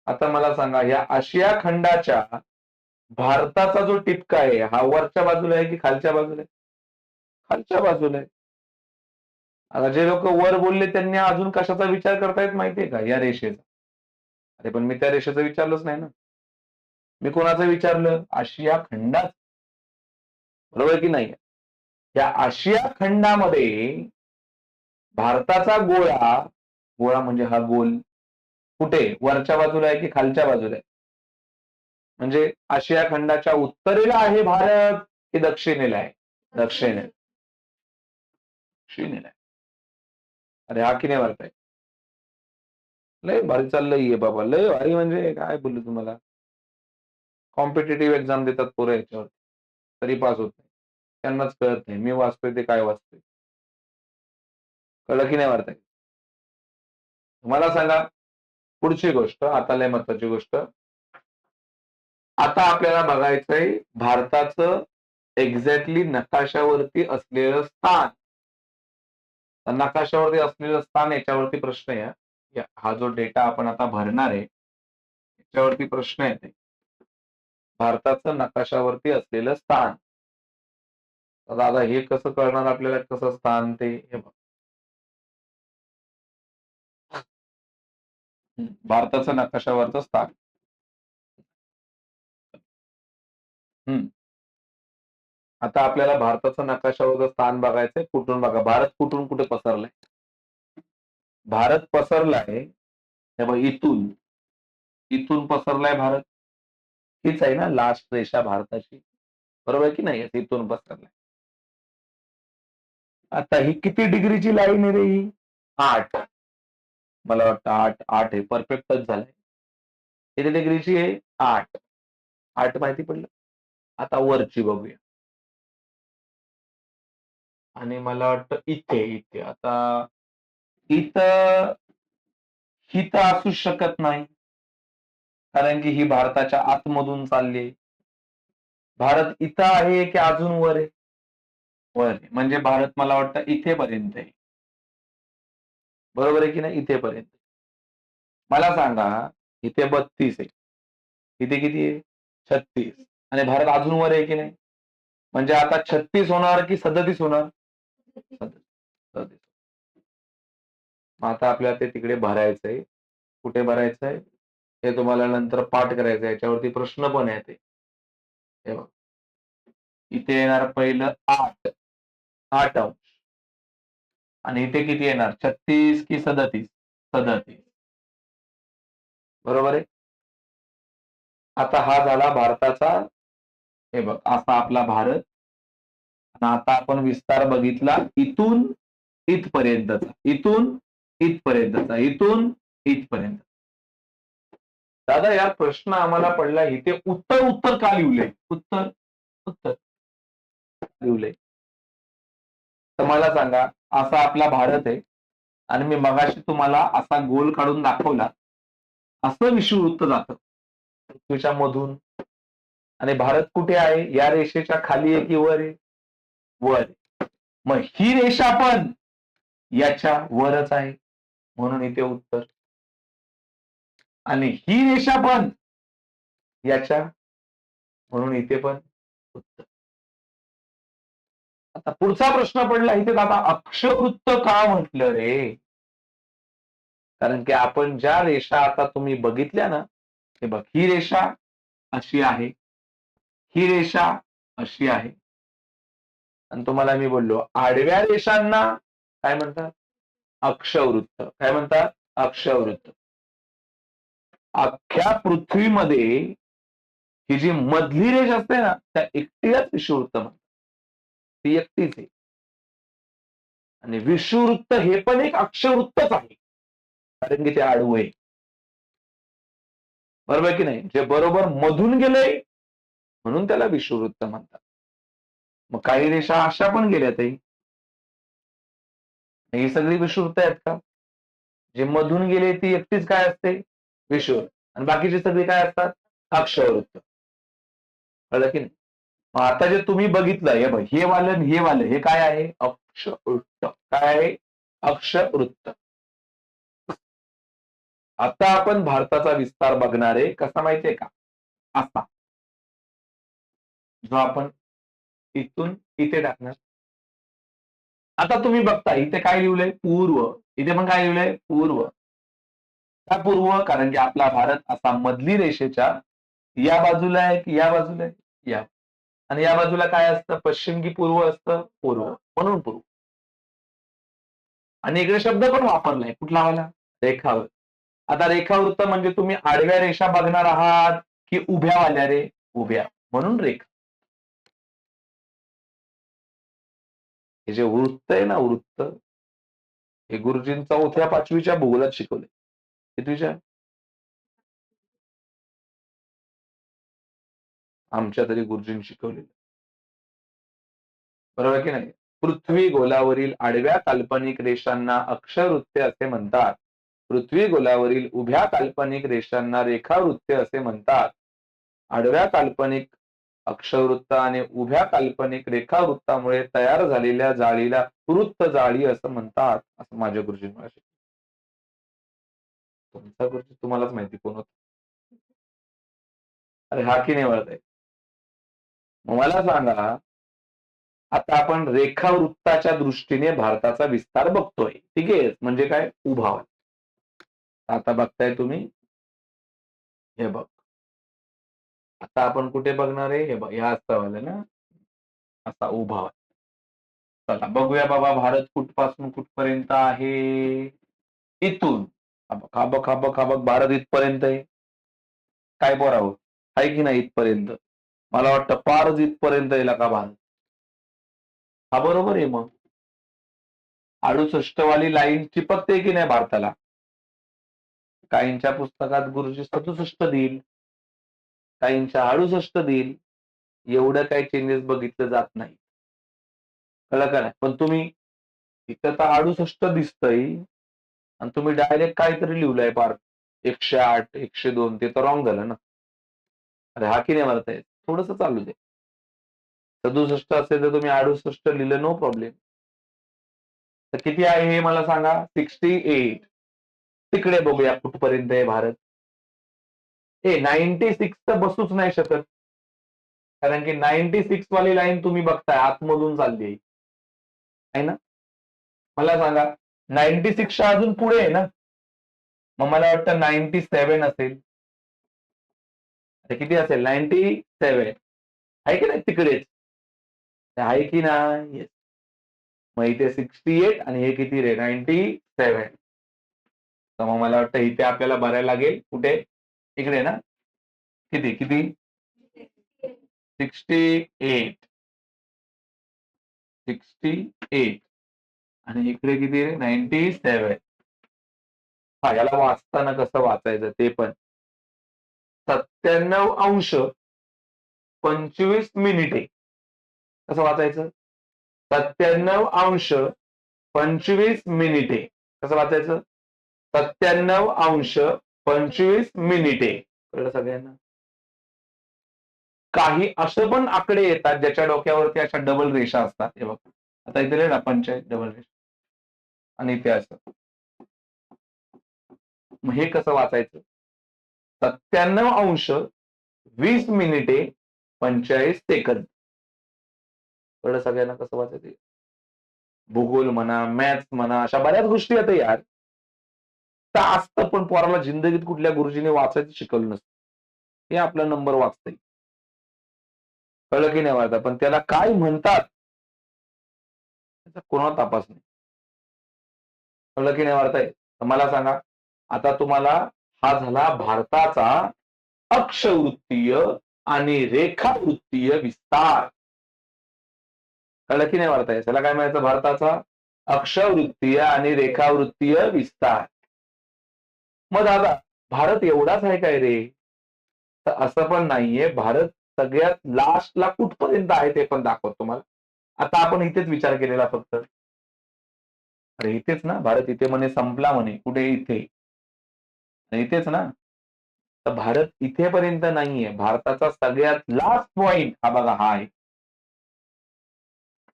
आता मला सांगा, या आशिया खंडाच्या भारताचा जो टिपका आहे, हा वरच्या बाजूला आहे की खालच्या बाजूला आहे? खालच्या बाजूला आहे. आता जे लोक वर बोलले त्यांनी अजून कशाचा विचार करतायत माहितीये का? या रेषेचा. अरे पण मी त्या रेषेचं विचारलंच नाही ना. मी कोणाचं विचारलं? आशिया खंडात. बरोबर की नाही? या आशिया खंडामध्ये भारताचा गोळा, गोळा म्हणजे हा गोल, कुठे? वरच्या बाजूला आहे की खालच्या बाजूला आहे? म्हणजे आशिया खंडाच्या उत्तरेला आहे भारत की दक्षिणेला आहे? दक्षिणेला. दक्षिणेला आहे. अरे हा की नाही वाटतंय? लय भारी चाललंय हे बाबा, लय भारी म्हणजे काय बोलू तुम्हाला. कॉम्पिटेटिव्ह एक्झाम देतात पोरं याच्यावर, तरी पास होत नाही. त्यांनाच कळत नाही मी वाचतोय ते काय वाचतोय. कळलं की नाही वाटतंय? मला सांगा, पुढची गोष्ट, आता लय महत्वाची गोष्ट. आता आपल्याला बघायचंय भारताचं एक्झॅक्टली नकाशावरती असलेलं स्थान. नकाशावरती असलेलं स्थान याच्यावरती प्रश्न आहे. हा जो डेटा आपण आता भरणार आहे याच्यावरती प्रश्न येते. भारताचं नकाशावरती असलेलं स्थान. दादा हे कसं कळणार आपल्याला, कसं स्थान ते? हे बघ, भारताचं नकाशावरचं स्थान. आता आपल्याला भारताचं नकाशावरचं स्थान बघायचंय. कुठून बघा, भारत कुठून कुठे पसरलाय? भारत पसरलाय हे बघ, इथून इथून पसरलाय भारत. हीच आहे ना लास्ट रेषा भारताची? बरोबर आहे की नाही? इथून पसरलाय. आता ही किती डिग्रीची लाईन आहे रे ही? 8. मला वाटतं 8 आहे. परफेक्टच झालंय. किती डिग्रीची आहे? 8. 8 माहिती पडलं? आता वरची बघूया. आणि मला वाटतं इथे आता इथं ही तर असूच शकत नाही. कारण की ही भारताच्या आतमधून चालली. भारत इथं आहे की अजून वर आहे? वर आहे. म्हणजे भारत मला वाटतं इथेपर्यंत आहे. बरोबर आहे की नाही? इथेपर्यंत. मला सांगा, इथे 32 आहे. इथे किती आहे? 36 आणि भारत अजून वर आहे की नाही? म्हणजे आता 36 होणार की 37 होणार? 37. मग आता आपल्याला ते तिकडे भरायचंय. कुठे भरायचंय? हे तुम्हाला नंतर पाठ करायचंय. याच्यावरती प्रश्न पण आहेत. हे बघा. इथे येणार पहिलं 8. 8 अंश. आणि इथे किती येणार? 36 की 37? 37. बरोबर आहे? आता हा झाला भारताचा, हे बघ, असा आपला भारत. आणि आता आपण विस्तार बघितला इथून इथपर्यंतचा. इथून इथपर्यंतचा. इथून इथपर्यंत. दादा या प्रश्न आम्हाला पडला इथे उत्तर उत्तर का लिवलंय? उत्तर उत्तर लिवलंय. तर मला सांगा, असा आपला भारत आहे आणि मी मगाशी तुम्हाला असा गोल काढून दाखवला. असं विषुववृत्त जातं पृथ्वीच्या मधून. आणि भारत कुठे आहे? या रेषेच्या खाली आहे की वर आहे? वर आहे. मग ही रेषा पण याच्या वरच आहे. म्हणून इथे उत्तर. आणि ही रेषा पण याच्या, म्हणून इथे पण उत्तर. आता पुढचा प्रश्न पडला इथे, दादा अक्षवृत्त का म्हटलं रे? कारण की आपण ज्या रेषा आता तुम्ही बघितल्या ना, हे बघ, ही रेषा अशी आहे, ही रेषा अशी आहे. आणि तुम्हाला मी बोललो आडव्या रेषांना काय म्हणतात? अक्षवृत्त. काय म्हणतात? अक्षवृत्त. अख्ख्या पृथ्वीमध्ये ही जी मधली रेष असते ना, त्या एकटीलाच विषुववृत्त म्हणतात. ती एकटीच आहे. आणि विषुववृत्त हे पण एक अक्षवृत्तच आहे. कारण की ते आडवं आहे. बरोबर की नाही? जे बरोबर मधून गेलंय म्हणून त्याला विषुववृत्त म्हणतात. मग काही रेषा अशा पण गेल्यातही. ही सगळी विषुववृत्त आहेत का? जे मधून गेले ती एकटीच काय असते? विषुववृत्त. आणि बाकीची सगळी काय असतात? अक्षवृत्त. कळलं की नाही? मग आता जे तुम्ही बघितलं, हे वालं आणि हे वालं, हे काय आहे? अक्षवृत्त. काय आहे? अक्षवृत्त. आता आपण भारताचा विस्तार बघणार आहे. कसा माहितीये का? असा. जो आपण इथून इथे टाकणार. आता तुम्ही बघता इथे काय लिहिलंय? पूर्व. इथे पण काय लिहिलंय? पूर्व. का पूर्व? कारण की आपला भारत असा मधली रेषेच्या या बाजूला आहे की या बाजूला आहे? या. आणि या बाजूला काय असतं? पश्चिम की पूर्व असतं? पूर्व. म्हणून पूर्व. आणि इकडे शब्द पण वापरलाय. कुठला वाला? रेखावृत्त. आता रेखावृत्त म्हणजे तुम्ही आडव्या रेषा बघणार आहात की उभ्या वाल्या रे? उभ्या. म्हणून रेखा. हे जे वृत्त आहे ना, वृत्त, हे गुरुजींनी 4थ्या-5वीच्या भूगोलात शिकवले. कितवीच्या? आमच्या तरी गुरुजींनी शिकवले. बरोबर की नाही? पृथ्वी गोलावरील आडव्या काल्पनिक रेषांना अक्षवृत्ते असे म्हणतात. पृथ्वी गोलावरील उभ्या काल्पनिक रेषांना रेखावृत्ते असे म्हणतात. आडव्या काल्पनिक अक्षवृत्त आणि उभ्या काल्पनिक रेखावृत्तामुळे तयार झालेल्या जाळीला वृत्त जाळी असं म्हणतात, असं माझ्या गुरुजींनी मला शिकवलं. तुमचा गुरुजी तुम्हालाच माहिती कोण होता. अरे हा की नाही वळत. मग मला सांगा, आता आपण रेखावृत्ताच्या दृष्टीने भारताचा विस्तार बघतोय. ठीक आहे? म्हणजे काय? उभा. आता बघताय तुम्ही, हे बघ. आता आपण कुठे बघणार आहे? हे बघ, ह्या असा वाला ना, असा उभा. चला बघूया बाबा, भारत कुठपासून कुठपर्यंत आहे? इथून. हा बघ, हा बघ, हा बघ, भारत इथपर्यंत आहे. काय पोरावं? आहे की नाही इथपर्यंत? मला वाटतं पारच इथपर्यंत येईल का भारत. हा बरोबर आहे. मग 68 वाली लाईन चिपकते की नाही भारताला. काहींच्या पुस्तकात गुरुजी 67 देईल, काहींच्या 68 देईल. एवढं काही चेंजेस बघितलं जात नाही. कळलं का नाही. पण तुम्ही इथं तर 68 दिसतंय आणि तुम्ही डायरेक्ट काहीतरी लिहिलंय पार 108, 102. ते तर रॉंग झालं ना. अरे हा की नाही म्हणताय. थोडस चालू दे. 67 असेल तर तुम्ही 68 लिहिलं, नो प्रॉब्लेम. तर किती आहे हे मला सांगा. 68. तिकडे बघूया कुठपर्यंत आहे भारत. 96 तर बसूच नाही शकत. कारण की 96 वाली लाईन तुम्ही बघताय आतमधून चालली आहे ना. मला सांगा 96च्या अजून पुढे आहे ना. मग मला वाटतं 97 असेल. किती असेल 97 आहे की नाही तिकडेच. आहे की नाही. येस. मग इथे 68 आणि हे किती रे 97. तर मग मला वाटतं इथे आपल्याला भरायला लागेल कुठे इकडे ना. किती किती 68. 68 आणि इकडे किती रे 97. हा याला वाचताना कसं वाचायचं ते पण. 97°25'. कसं वाचायचं. 97°25'. कसं वाचायचं. 97°25'. कळलं सगळ्यांना. काही असं पण आकडे येतात ज्याच्या डोक्यावरती अशा डबल रेषा असतात. हे बघ आता इथे ना 45 डबल रेषा आणि इथे असं. मग हे कसं वाचायचं. 97°20'45". कळलं सगळ्यांना कसं वाचायचं. भूगोल म्हणा, मॅथ्स म्हणा, अशा बऱ्याच गोष्टी आता यार. तर असतं पण पोराला जिंदगीत कुठल्या गुरुजीने वाचायचं शिकवलं नसतं. हे आपला नंबर वाचतंय. कळलं की नाही वाचता. पण त्याला काय म्हणतात त्याचा कोणाला तपास नाही. कळलं की नाही वाचताय. तर मला सांगा आता तुम्हाला हा झाला भारताचा अक्षवृत्तीय आणि रेखावृत्तीय विस्तार. कळलं की नाही वाचताय. त्याला काय म्हणायचं भारताचा अक्षवृत्तीय आणि रेखावृत्तीय विस्तार. मग दादा भारत एवढाच आहे काय रे. तर असं पण नाहीये. भारत सगळ्यात लास्टला कुठपर्यंत आहे ते पण दाखवतो तुम्हाला. आता आपण इथेच विचार केलेला फक्त. अरे इथेच ना भारत इथे म्हणे संपला म्हणे कुठे इथे. इथेच ना. तर भारत इथेपर्यंत नाहीये. भारताचा सगळ्यात लास्ट पॉइंट हा बघा हा आहे.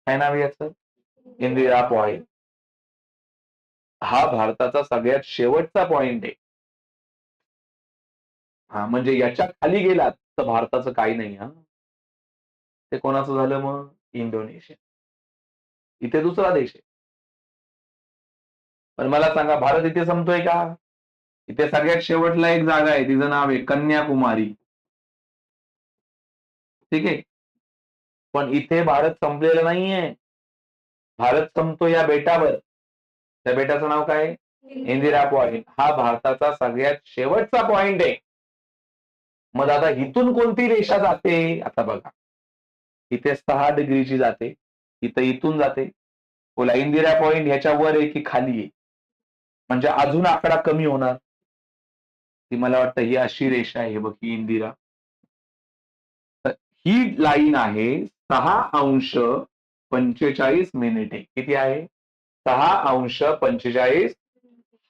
काय नाव याचं. इंदिरा पॉइंट. हा भारताचा सगळ्यात शेवटचा पॉइंट आहे. हा म्हणजे याच्या खाली गेलात तर भारताचं काही नाही. हा ते कोणाचं झालं मग इंडोनेशिया. इथे दुसरा देश आहे. पण मला सांगा भारत इथे संपतोय का. इथे सगळ्यात शेवटला एक जागा आहे तिचं नाव आहे कन्याकुमारी. ठीक आहे. पण इथे भारत संपलेला नाहीये. भारत संपतो या बेटावर. त्या बेटाचं नाव काय इंदिरा पॉइंट. हा भारताचा सगळ्यात शेवटचा पॉइंट आहे. मग आता इथून कोणती रेषा जाते आता बघा. इथे 6 डिग्रीची जाते. इथून जाते. बोला इंदिरा पॉइंट ह्याच्या वर आहे की खाली आहे. म्हणजे अजून आकडा कमी होणार. ती मला वाटतं ही अशी रेषा आहे बघ ही इंदिरा. ही लाईन आहे 6°45'. किती आहे 6°45'.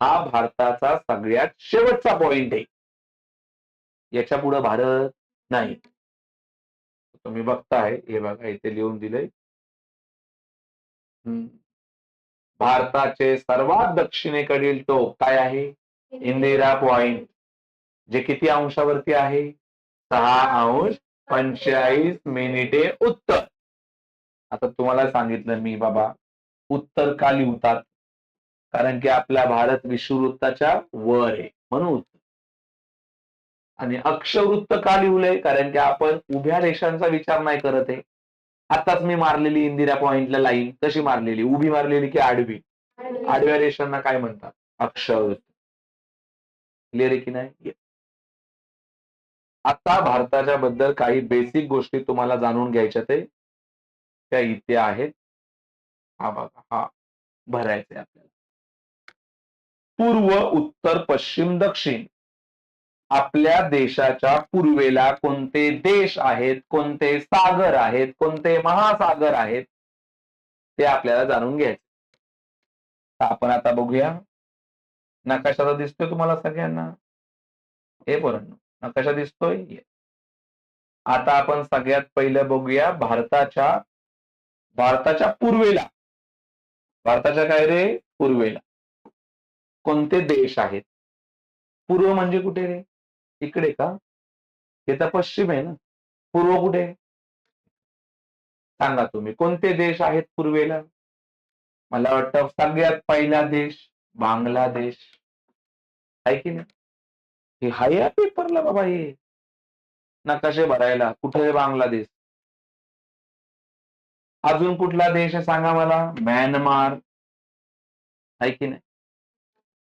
हा भारताचा सगळ्यात शेवटचा पॉइंट आहे. याच्या पुढे भारत नाही. तुम्ही बघताय हे बघा इथे लिहून दिलंय. भारताचे सर्वात दक्षिणेकडील टोक काय आहे इंदिरा पॉइंट. जे किती अंशावरती आहे 6°45' उत्तर. आता तुम्हाला सांगितलं मी बाबा उत्तर का लिहतात. कारण की आपला भारत विषुववृत्ताच्या वर आहे म्हणून. आणि अक्षवृत्त का लिहलंय कारण की आपण उभ्या रेषांचा विचार नाही करत आहे. आताच मी मारलेली इंदिरा पॉइंटला लाईन कशी मारलेली उभी मारलेली की आडवी. आडव्या रेषांना काय म्हणतात अक्षवृत्त. क्लिअर आहे की नाही. आता भारताच्या बद्दल काही बेसिक गोष्टी तुम्हाला जाणून घ्यायच्या ते त्या इथे आहेत. हा बघा, हा भरायचा आहे आपल्याला. पूर्व, उत्तर, पश्चिम, दक्षिण. आपल्या देशाच्या पूर्वेला कोणते देश आहेत, कोणते सागर आहेत, कोणते महासागर आहेत, ते आपल्याला जाणून घ्यायचे. तर आपण आता बघूया. नकाशा दिसतोय तुम्हाला सगळ्यांना? हे पोरांनो, नकाशा दिसतोय? आता आपण सगळ्यात पहिलं बघूया भारताच्या पूर्वेला. भारताच्या काय रे? पूर्वेला कोणते देश आहेत? पूर्व म्हणजे कुठे रे? इकडे का? हे तर पश्चिम आहे ना. पूर्व कुठे? सांगा तुम्ही, कोणते देश आहेत पूर्वेला? मला वाटतं सगळ्यात पहिला देश बांगलादेश आहे की नाही? हे हाय या पेपरला बाबा, हे नकाशे भरायला. कुठे आहे बांगलादेश? अजून कुठला देश आहे सांगा मला? म्यानमार आहे की नाही?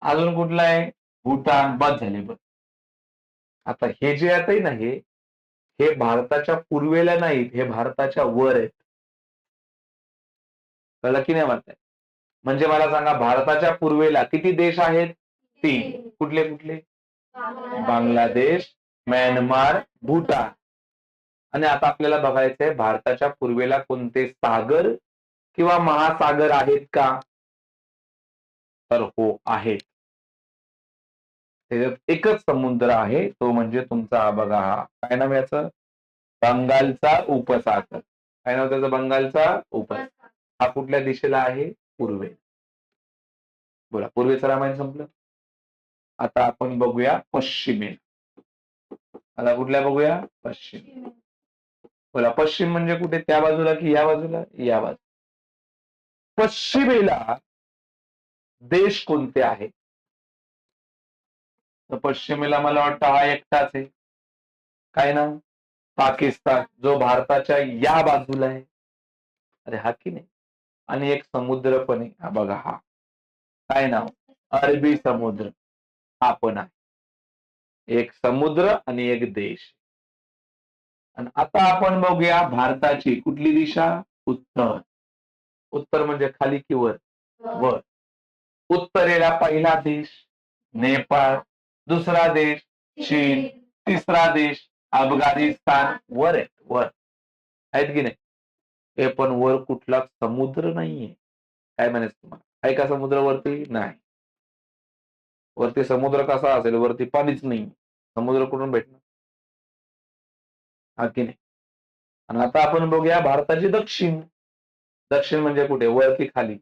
अजून कुठला आहे? भूतान. बस झाले, बस. आता हे जे आहे ना, हे भारताच्या पूर्वेला नाहीत, हे भारताच्या वर आहेत. कळलं की नाही म्हणताय? म्हणजे मला सांगा, भारताच्या पूर्वेला किती देश आहेत? 3. कुठले कुठले? बांगलादेश, म्यानमार, भूतान. आणि आता आपल्याला बघायचंय भारताच्या पूर्वेला कोणते सागर किंवा महासागर आहेत का? तर हो, आहेत. त्याच्यात एकच समुद्र आहे, तो म्हणजे तुमचा बघा, हा काय नाव याचं? बंगालचा उपसागर. काय नाव त्याचं? बंगालचा उपसागर. हा कुठल्या दिशेला आहे? पूर्वे. बोला, पूर्वेचं रामायण संपलं. आता आपण बघूया पश्चिमेला. आता कुठल्या बघूया? पश्चिम. बोला, पश्चिम म्हणजे कुठे? त्या बाजूला की या बाजूला? या बाजूला. पश्चिमेला देश कोणते आहेत? तर पश्चिमेला मला वाटतं हा एकटाच आहे. काय नाव? पाकिस्तान, जो भारताच्या या बाजूला आहे. अरे हा की नाही? आणि एक समुद्र पण आहे, हा बघा, हा काय नाव? अरबी समुद्र. हा पण आहे. एक समुद्र आणि एक देश. आणि आता आपण बघूया भारताची कुठली दिशा? उत्तर. उत्तर म्हणजे खाली की वर? वर. उत्तरेला पहिला देश नेपाळ, दुसरा देश चीन, तिसरा देश अफगाणिस्तान. वर आहे, वर आहेत की नाही? हे पण वर कुठला समुद्र नाहीये. काय म्हणायचं तुम्हाला? आहे का समुद्र वरती? नाही. वरती समुद्र कसा असेल? वरती पाणीच नाही. समुद्र कुठून भेटणार? हा की नाही? आणि आता आपण बघूया भारताची दक्षिण. दक्षिण म्हणजे कुठे? वर की खाली?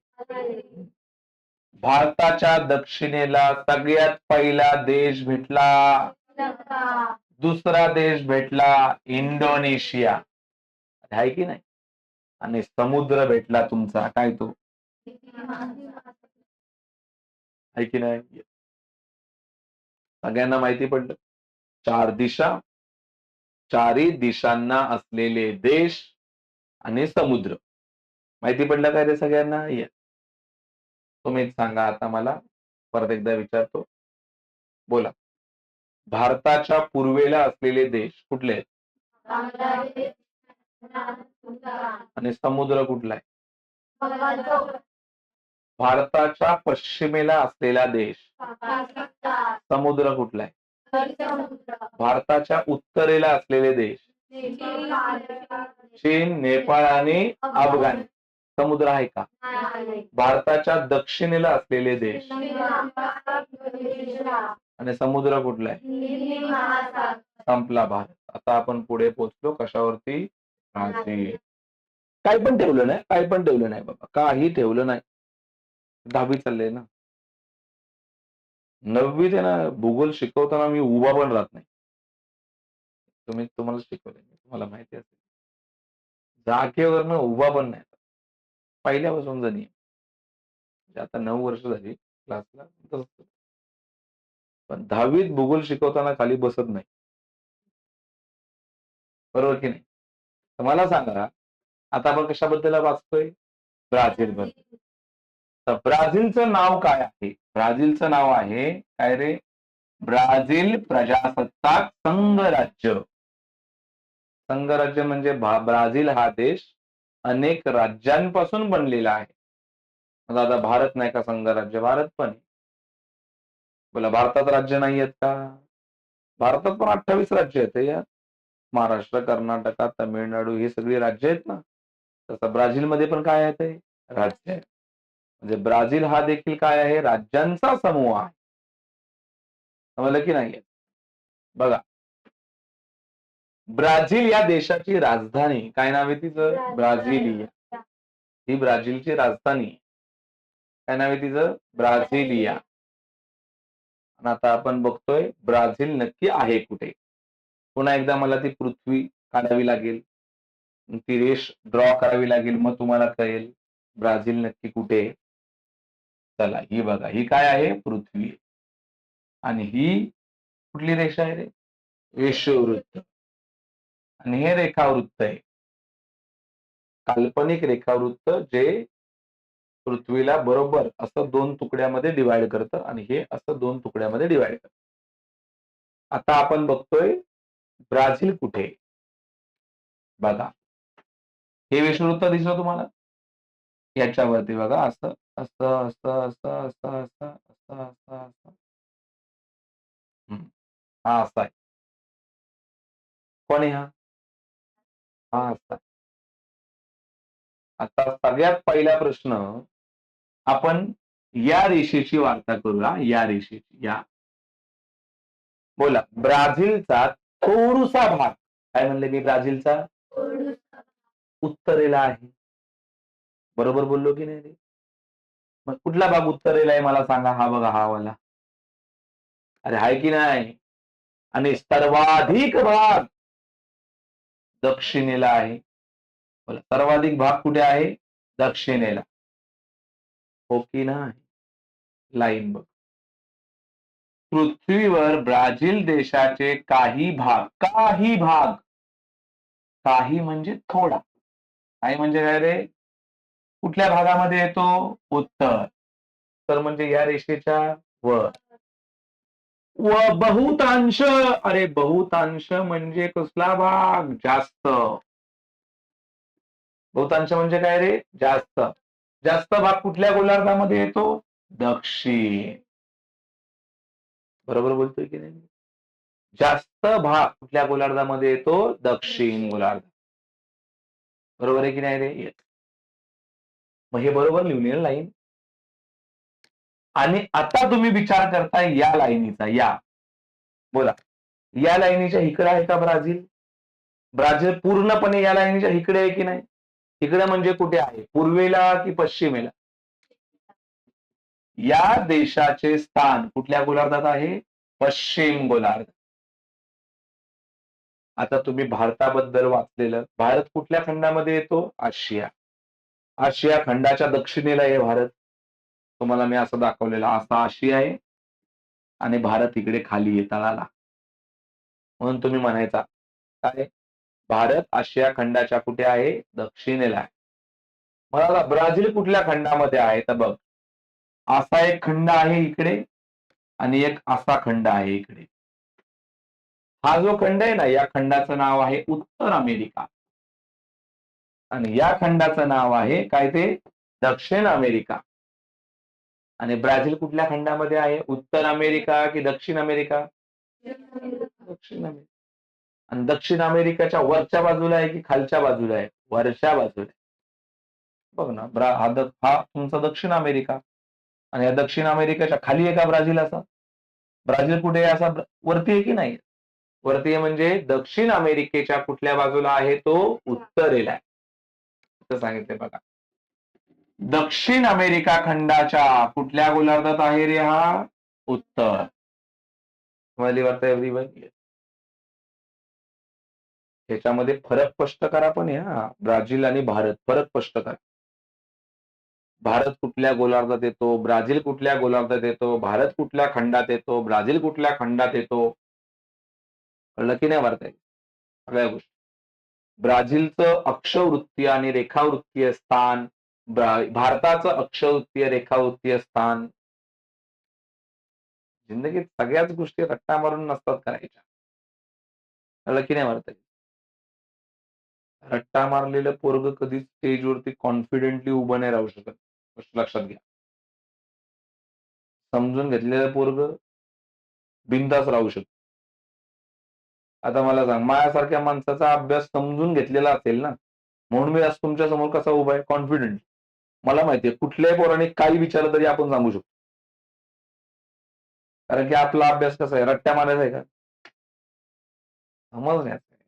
भारताच्या दक्षिणेला सगळ्यात पहिला देश भेटला. दुसरा देश भेटला इंडोनेशिया. आहे की नाही? आणि समुद्र भेटला तुमचा काय तो? आहे की नाही? सगळ्यांना माहिती पडलं. 4 दिशा, चारही दिशांना असलेले देश आणि समुद्र. माहिती पडलं काय ते सगळ्यांना? येस. तुम्हीच सांगा आता मला. परत एकदा विचारतो. बोला. भारताच्या पूर्वेला असलेले देश कुठले आहेत? आणि समुद्र कुठला आहे? भारताच्या पश्चिमेला असलेला देश समुद्र कुठला आहे? भारताच्या उत्तरेला असलेले देश चीन, नेपाळ आणि अफगाण. समुद्र आहे का? भारताच्या दक्षिणेला असलेले देश आणि समुद्र कुठला आहे? संपला भारत. आता आपण पुढे पोहोचलो कशावरती? ब्राझील. काही पण ठेवलं नाही, काही पण ठेवलं नाही बाबा, काही ठेवलं नाही. 10वी चाललंय ना. 9वीत आहे ना, भूगोल शिकवताना मी उभा पण राहत नाही. तुम्हाला शिकवलंय, तुम्हाला माहिती असेल. जागेवरनं उभा पण नाही. पहिल्यापासून जणी म्हणजे आता 9 वर्ष झाली क्लासला. पण 10वीत भूगोल शिकवताना खाली बसत नाही. बरोबर की नाही? तर मला सांगा, आता आपण कशाबद्दल वाचतोय? ब्राझील बद्दल. तर ब्राझीलचं नाव काय आहे? ब्राझीलचं नाव आहे काय रे? ब्राझील प्रजासत्ताक संघराज्य. संघराज्य म्हणजे ब्राझील हा देश अनेक राज्यांपासून बनलेला आहे. आता भारत नाही का संघराज्य? भारत पण आहे. बोला भारतात राज्य नाही आहेत का? भारतात पण 28 राज्य आहेत यार. महाराष्ट्र, कर्नाटक, तमिळनाडू ही सगळी राज्य आहेत ना. तसं ब्राझीलमध्ये पण काय आहे ते? राज्य आहे. म्हणजे ब्राझील हा देखील काय आहे? राज्यांचा समूह आहे. समजलं की नाही? बघा, ब्राझील या देशाची राजधानी काय नाव आहे तिचं? ब्राझिलिया. ही ब्राझीलची राजधानी. काय नाव आहे तिचं? ब्राझिलिया. आणि आता आपण बघतोय ब्राझील नक्की आहे कुठे? पुन्हा एकदा मला ती पृथ्वी काढावी लागेल. ती रेष ड्रॉ करावी लागेल, मग तुम्हाला कळेल ब्राझील नक्की कुठे आहे. चला, ही बघा, ही काय आहे? पृथ्वी. आणि ही कुठली रेषा आहे रे? विषुववृत्त. आणि हे रेखावृत्त आहे. काल्पनिक रेखावृत्त जे पृथ्वीला बरोबर असं 2 तुकड्यामध्ये डिव्हाइड करतं आणि हे असं 2 तुकड्यामध्ये डिव्हाइड करतं. आता आपण बघतोय ब्राझील कुठे? बघा, हे विषुववृत्त दिसलं तुम्हाला? याच्यावरती बघा, असं असं असं असं असं असं असं असं असं. हा असा आहे. कोण आहे हा? हा असा. आता सगळ्यात पहिला प्रश्न, आपण या रेषेची वार्ता करूया. या रेषेची, या बोला, ब्राझीलचा थोडूसा भाग, काय म्हणले मी? ब्राझीलचा उत्तरेला आहे. बरोबर बोललो की नाही रे? मग कुठला भाग उत्तरेला आहे मला सांगा? हा बघा, हा वाला. अरे आहे की नाही? आणि सर्वाधिक भाग दक्षिणेला आहे. बोला, सर्वाधिक भाग कुठे आहे? दक्षिणेला. हो की नाही? लाईन बघ. पृथ्वीवर ब्राझील देशाचे काही भाग, काही म्हणजे थोडा, काही म्हणजे काय रे? कुठल्या भागामध्ये येतो? उत्तर. तर म्हणजे या रेषेच्या वर. व बहुतांश, अरे बहुतांश म्हणजे कसला भाग? जास्त. बहुतांश म्हणजे काय रे? जास्त. जास्त भाग कुठल्या गोलार्धामध्ये येतो? दक्षिण. बरोबर बोलतोय की नाही? जास्त भाग कुठल्या गोलार्धामध्ये येतो? दक्षिण गोलार्ध. बरोबर आहे की नाही रे? मग हे बरोबर लिहून येईल लाईन. आणि आता तुम्ही विचार करताय या लाईनीचा, या बोला, या लाईनीच्या इकडे आहे का ब्राझील? ब्राझील पूर्णपणे या लाईनीच्या इकडे आहे की नाही? इकडे म्हणजे कुठे आहे? पूर्वेला की पश्चिमेला? या देशाचे स्थान कुठल्या गोलार्धात आहे? पश्चिम गोलार्ध. आता तुम्ही भारताबद्दल वाचलेलं, भारत कुठल्या खंडामध्ये येतो? आशिया. आशिया खंडाच्या दक्षिणेला आहे भारत. तुम्हाला मी असं दाखवलेलं, असा आशिया आहे आणि भारत इकडे खाली आहे तळाला. म्हणून तुम्ही म्हणायचा काय? भारत आशिया खंडाच्या कुठे आहे? दक्षिणेला आहे. मला ब्राझील कुठल्या खंडामध्ये आहे? तर बघ, असा एक खंड आहे इकडे आणि एक असा खंड आहे इकडे. हा जो खंड आहे ना, या खंडाचं नाव आहे उत्तर अमेरिका आणि या खंडाचं नाव आहे काय? ते दक्षिण अमेरिका. आणि ब्राझील कुठल्या खंडामध्ये आहे? उत्तर अमेरिका की दक्षिण अमेरिका? दक्षिण अमेरिका. आणि दक्षिण अमेरिकेच्या वरच्या बाजूला आहे की खालच्या बाजूला आहे? वरच्या बाजूला. बघ ना, हा तुमचा दक्षिण अमेरिका आणि या दक्षिण अमेरिकेच्या खाली आहे का ब्राझील? असा ब्राझील कुठे आहे? असा वरती आहे की नाही? वरती आहे म्हणजे दक्षिण अमेरिकेच्या कुठल्या बाजूला आहे? तो उत्तरेला आहे. सांगितले बघा, दक्षिण अमेरिका खंडाच्या कुठल्या गोलार्धात आहे रे हा? उत्तर. एव्हरीवन, ह्याच्यामध्ये फरक स्पष्ट करा पण या ब्राझील आणि भारत, फरक स्पष्ट करा. भारत कुठल्या गोलार्धात येतो? ब्राझील कुठल्या गोलार्धात येतो? भारत कुठल्या खंडात येतो? ब्राझील कुठल्या खंडात येतो? कळलं की नाही भारत? सगळ्या गोष्टी. ब्राझीलचं अक्षवृत्तीय आणि रेखावृत्तीय स्थान, भारताचं अक्षवृत्तीय रेखावृत्तीय स्थान जिंदगीत सगळ्याच गोष्टी रट्टा मारून नसतात करायच्या. कळलं की नाही मला ताई? रट्टा मारलेलं पोरगं कधीच स्टेजवरती कॉन्फिडेंटली उभं नाही राहू शकत. लक्षात घ्या. समजून घेतलेलं पोरगं बिनधास्त राहू शकतं. आता मला सांग, माझ्यासारख्या माणसाचा अभ्यास समजून घेतलेला असेल ना, म्हणून मी आज तुमच्या समोर कसा उभा आहे कॉन्फिडंट. मला माहिती आहे कुठल्याही पोराने काही विचारलं तरी आपण सांगू शकतो. कारण की आपला अभ्यास कसा आहे, रट्ट्या मारायचा आहे का? समजण्याचा आहे.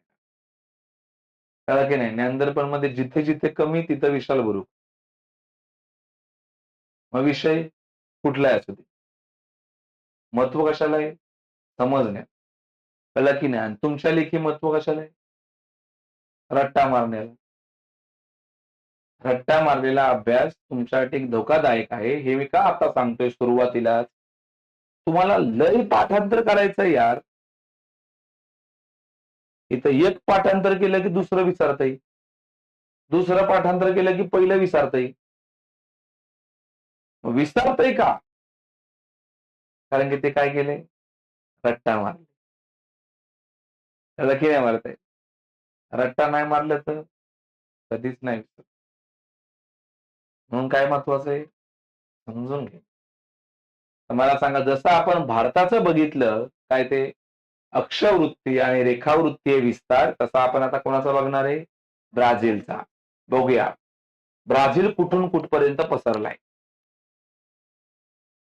कळलं की नाही? ज्ञानदर्पणमध्ये जिथे-जिथे कमी तिथं विशाल गुरु. मग विषय कुठलाही असू दे. महत्व कशाला आहे? समजण्यात. कळलं की नाही? आणि तुमच्या लेखी महत्व कशाला आहे? रट्टा मारण्याला. रट्टा मारलेला अभ्यास तुमच्यासाठी धोकादायक आहे. हे मी का आता सांगतोय सुरुवातीलाच? तुम्हाला लय पाठांतर करायचंय यार. इथं एक पाठांतर केलं की दुसरं विसरता येईल. दुसरं पाठांतर केलं की पहिलं विसरता येईल. विसरतंय का? कारण की ते काय केलंय? रट्टा मारला. त्याला की नाही मारता येत. रट्टा नाही मारलं तर कधीच नाही विसरत. म्हणून काय महत्वाचं आहे? समजून घे. तर मला सांगा, जसं आपण भारताचं बघितलं, काय ते अक्षवृत्ती आणि रेखावृत्तीय विस्तार, तसा आपण आता कोणाचा बघणार आहे? ब्राझीलचा. बघूया. ब्राझील कुठून कुठपर्यंत पसरलाय?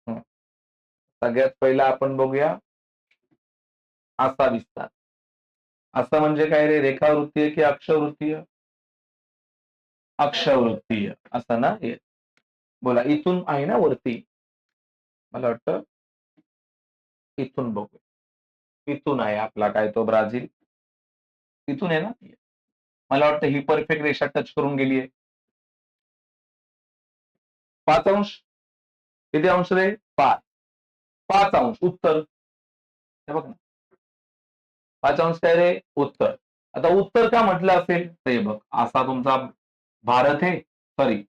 हं. सगळ्यात पहिला आपण बघूया असा विस्तार. असं म्हणजे काय रे? रेखावृत्तीय की अक्षवृत्तीय? अक्षवृत्तीय असं ना हे. बोला इथून आहे ना वरती? मला वाटतं इथून बघू. इथून आहे आपला काय तो ब्राझील. इथून आहे ना? मला वाटतं ही परफेक्ट रेषा टच करून गेली आहे. 5 अंश. किती अंश रे? 5. 5 अंश उत्तर. हे बघ ना. 5 अंश काय रे? उत्तर. आता उत्तर का म्हटलं असेल? तर हे बघ, असा तुमचा भारत आहे, सॉरी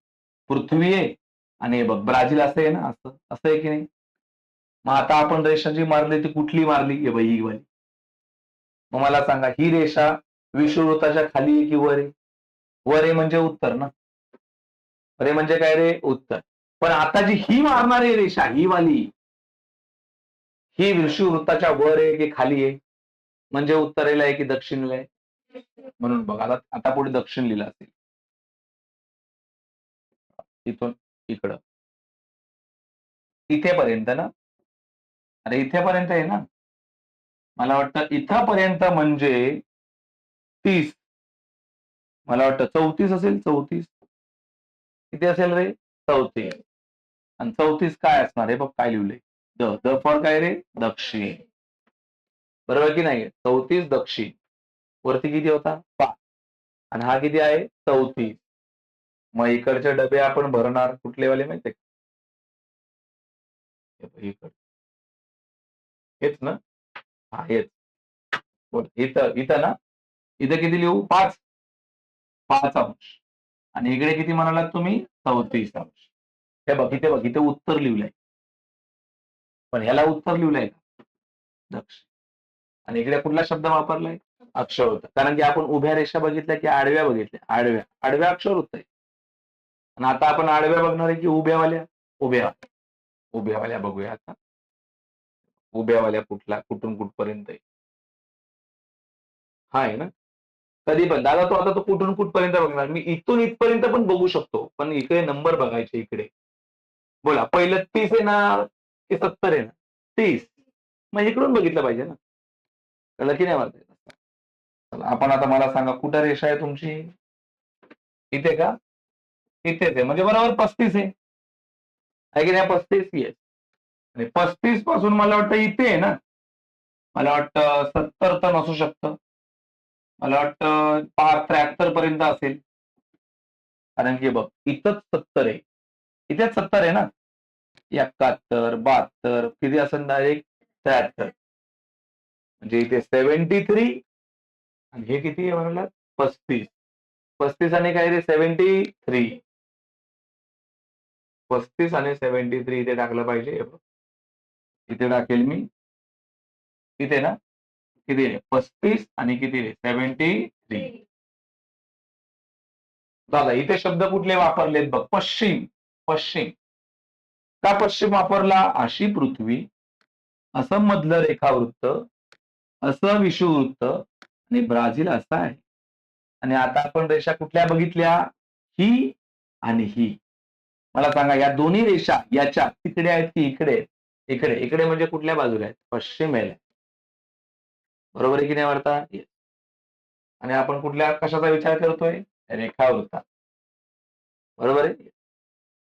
पृथ्वी आहे आणि हे बघ ब्राझील असं आहे ना, असं. असं आहे की नाही? मग आता आपण रेषा जी मारली ती कुठली मारली? हे बघ ही वाली. मग मला सांगा, ही रेषा विषुववृत्ताच्या खाली आहे की वर आहे? वर आहे म्हणजे उत्तर ना. वर आहे म्हणजे काय रे? उत्तर. पण आता जी ही मारणारी रेषा, ही वाली, ही विषुववृत्ताच्या वर आहे की खाली आहे? म्हणजे उत्तरेला आहे की दक्षिणेला आहे? म्हणून बघा आता आता पुढे दक्षिण लिहिलं असेल. इथून इकडं. इथेपर्यंत ना? अरे इथेपर्यंत आहे ना? मला वाटतं इथपर्यंत म्हणजे 30. मला वाटतं 34 असेल 34. किती असेल रे? 34. आणि 34 काय असणार आहे? बघ काय लिहिलंय. द फॉर काय रे? दक्षिण. बरोबर की नाही? 34 दक्षिण. वरती किती होता? 5. आणि हा किती आहे? 34. मग इकडचे डबे आपण भरणार कुठले वाले माहिती आहे का? हेच ना? हां, हेच. बोल. इथं इथं ना? इथं किती लिहू? 5. 5 अंश. आणि इकडे किती म्हणालात तुम्ही? 34 अंश. हे बघ, इथे बघ, इथे उत्तर लिहिलंय. पण ह्याला उत्तर लिहिलंय का? दक्षिण. आणि इकडे कुठला शब्द वापरलाय? अक्षवृत्त. कारण की आपण उभ्या रेषा बघितल्या की आडव्या बघितल्या? आडव्या. आडव्या अक्षवृत्त आहे. आणि आता आपण आडव्या बघणार आहे की उभ्यावाल्या? उभ्या. उभ्यावाल्या बघूया आता. उभ्यावाल्या कुठून कुठपर्यंत आहे? हा आहे ना? कधी पण. दादा तो कुठून कुठपर्यंत बघणार? मी इथून इथपर्यंत पण बघू शकतो. पण इकडे नंबर बघायचे इकडे. बोला पहिलं 30 येणार की 70 येणार? 30. मग इकडून बघितलं पाहिजे ना. कळलं की नाही मला? चला आपण आता मला सांगा कुठं रेषा आहे तुमची? इथे का? इथेच आहे. म्हणजे बरोबर 35 आहे. आहे की नाही 35? येस. आणि 35 पासून मला वाटतं इथे आहे ना? मला वाटतं 70 तर नसू शकतं. मला वाटतं 73 पर्यंत असेल. कारण की बघ इथंच 70 आहे. इथेच 70 आहे ना? 71, 72 किती असेल डायरेक्ट 73. म्हणजे इथे 73 आणि हे किती आहे म्हणालात? 35. 35 आणि काय रे 73. 35 आणि 73 इथे टाकलं पाहिजे. हे बघ. इथे टाकेल मी, इथे ना किती रे 35 आणि किती रे 73. दादा इथे शब्द कुठले वापरलेत बघ, पश्चिम. पश्चिम का पश्चिम वापरला? अशी पृथ्वी, असं मधलं रेखावृत्त, असं विषुववृत्त आणि ब्राझील असा आहे. आणि आता आपण रेषा कुठल्या बघितल्या? ही आणि ही. मला सांगा या दोन्ही रेषा याच्या तिकडे आहेत की इकडे? इकडे. इकडे म्हणजे कुठल्या बाजूला आहेत? पश्चिमेला. बरोबर आहे की नाही वार्ता? आणि आपण कुठल्या कशाचा विचार करतोय? रेखावृत्ता. बरोबर आहे?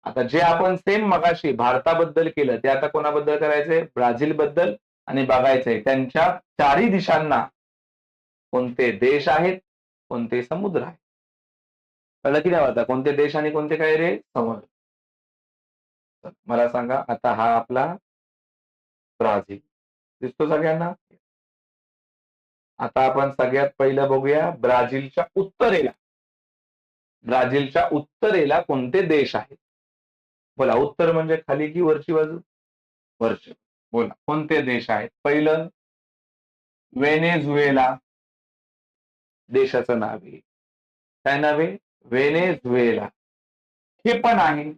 आता जे आपण सेम मगाशी भारताबद्दल केलं ते आता कोणाबद्दल करायचंय? ब्राझील बद्दल. आणि बघायचंय त्यांच्या चारी दिशांना कोणते देश आहेत, कोणते समुद्र आहेत. कळलं की नाही वार्ता? कोणते देश आणि कोणते काय रे? समुद्र. मला सांगा आता हा आपला ब्राझील दिसतो सगळ्यांना? आता आपण सगळ्यात पहिलं बघूया ब्राझीलच्या उत्तरेला. ब्राझीलच्या उत्तरेला कोणते देश आहेत? बोला, उत्तर म्हणजे खाली की वरची बाजू? वरची. बोला, कोणते देश आहेत? पहिलं व्हेनेझुएला देशाचं नाव आहे. काय नाव आहे? व्हेनेझुएला. हे पण आहे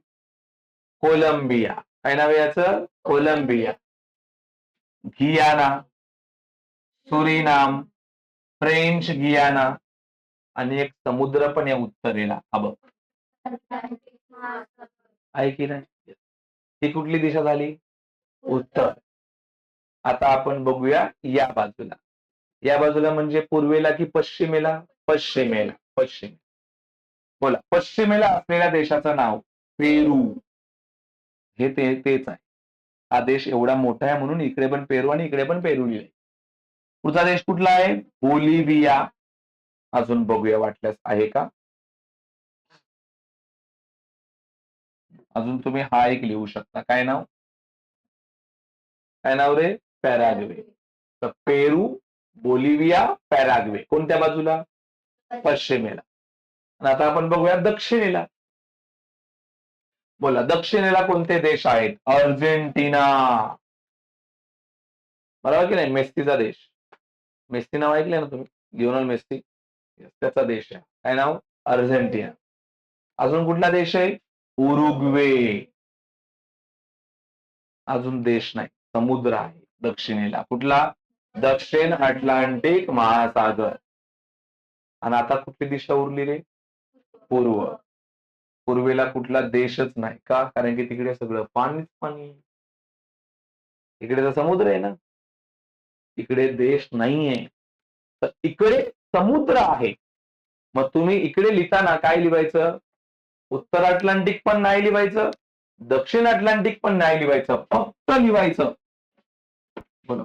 कोलंबिया. काय नाव आहे याचं? कोलंबिया. गियाना, सुरिनाम, फ्रेंच गियाना आणि एक समुद्र पण आहे उत्तरेला. हा बघ आहे की नाही? ही कुठली दिशा झाली? उत्तर. आता आपण बघूया या बाजूला. या बाजूला म्हणजे पूर्वेला की पश्चिमेला? पश्चिमेला. पश्चिम. बोला, पश्चिमेला असलेल्या देशाचं नाव पेरू. हे तेच आहे. हा देश एवढा मोठा आहे म्हणून इकडे पण पेरू आणि इकडे पण पेरू लिहिले. पुढचा देश कुठला आहे? बोलिव्हिया. अजून बघूया वाटल्यास आहे का? अजून तुम्ही हा एक लिहू शकता. काय नाव? काय नाव रे? पॅराग्वे. तर पेरू, बोलिव्हिया, पॅराग्वे. कोणत्या बाजूला? पश्चिमेला. आणि आता आपण बघूया दक्षिणेला. बोला, दक्षिणेला कोणते देश आहेत? अर्जेंटिना. बरोबर की नाही? मेस्सीचा देश. मेस्सी नाव ऐकले ना तुम्ही? Lionel Messi. त्याचा देश आहे. काय नाव? अर्जेंटिना. अजून कुठला देश आहे? उरुग्वे. अजून देश नाही, समुद्र आहे दक्षिणेला. कुठला? दक्षिण अटलांटिक महासागर. आणि आता कुठली दिशा उरली रे? पूर्व. पूर्वेला कुठला देशच नाही. का? कारण की तिकडे सगळं पाणीच पाणी. इकडे तर समुद्र आहे ना. इकडे देश नाहीये. तर इकडे समुद्र आहे. मग तुम्ही इकडे लिहिताना काय लिहायचं? उत्तर अटलांटिक पण नाही लिहायचं, दक्षिण अटलांटिक पण नाही लिहायचं, फक्त लिहायचं.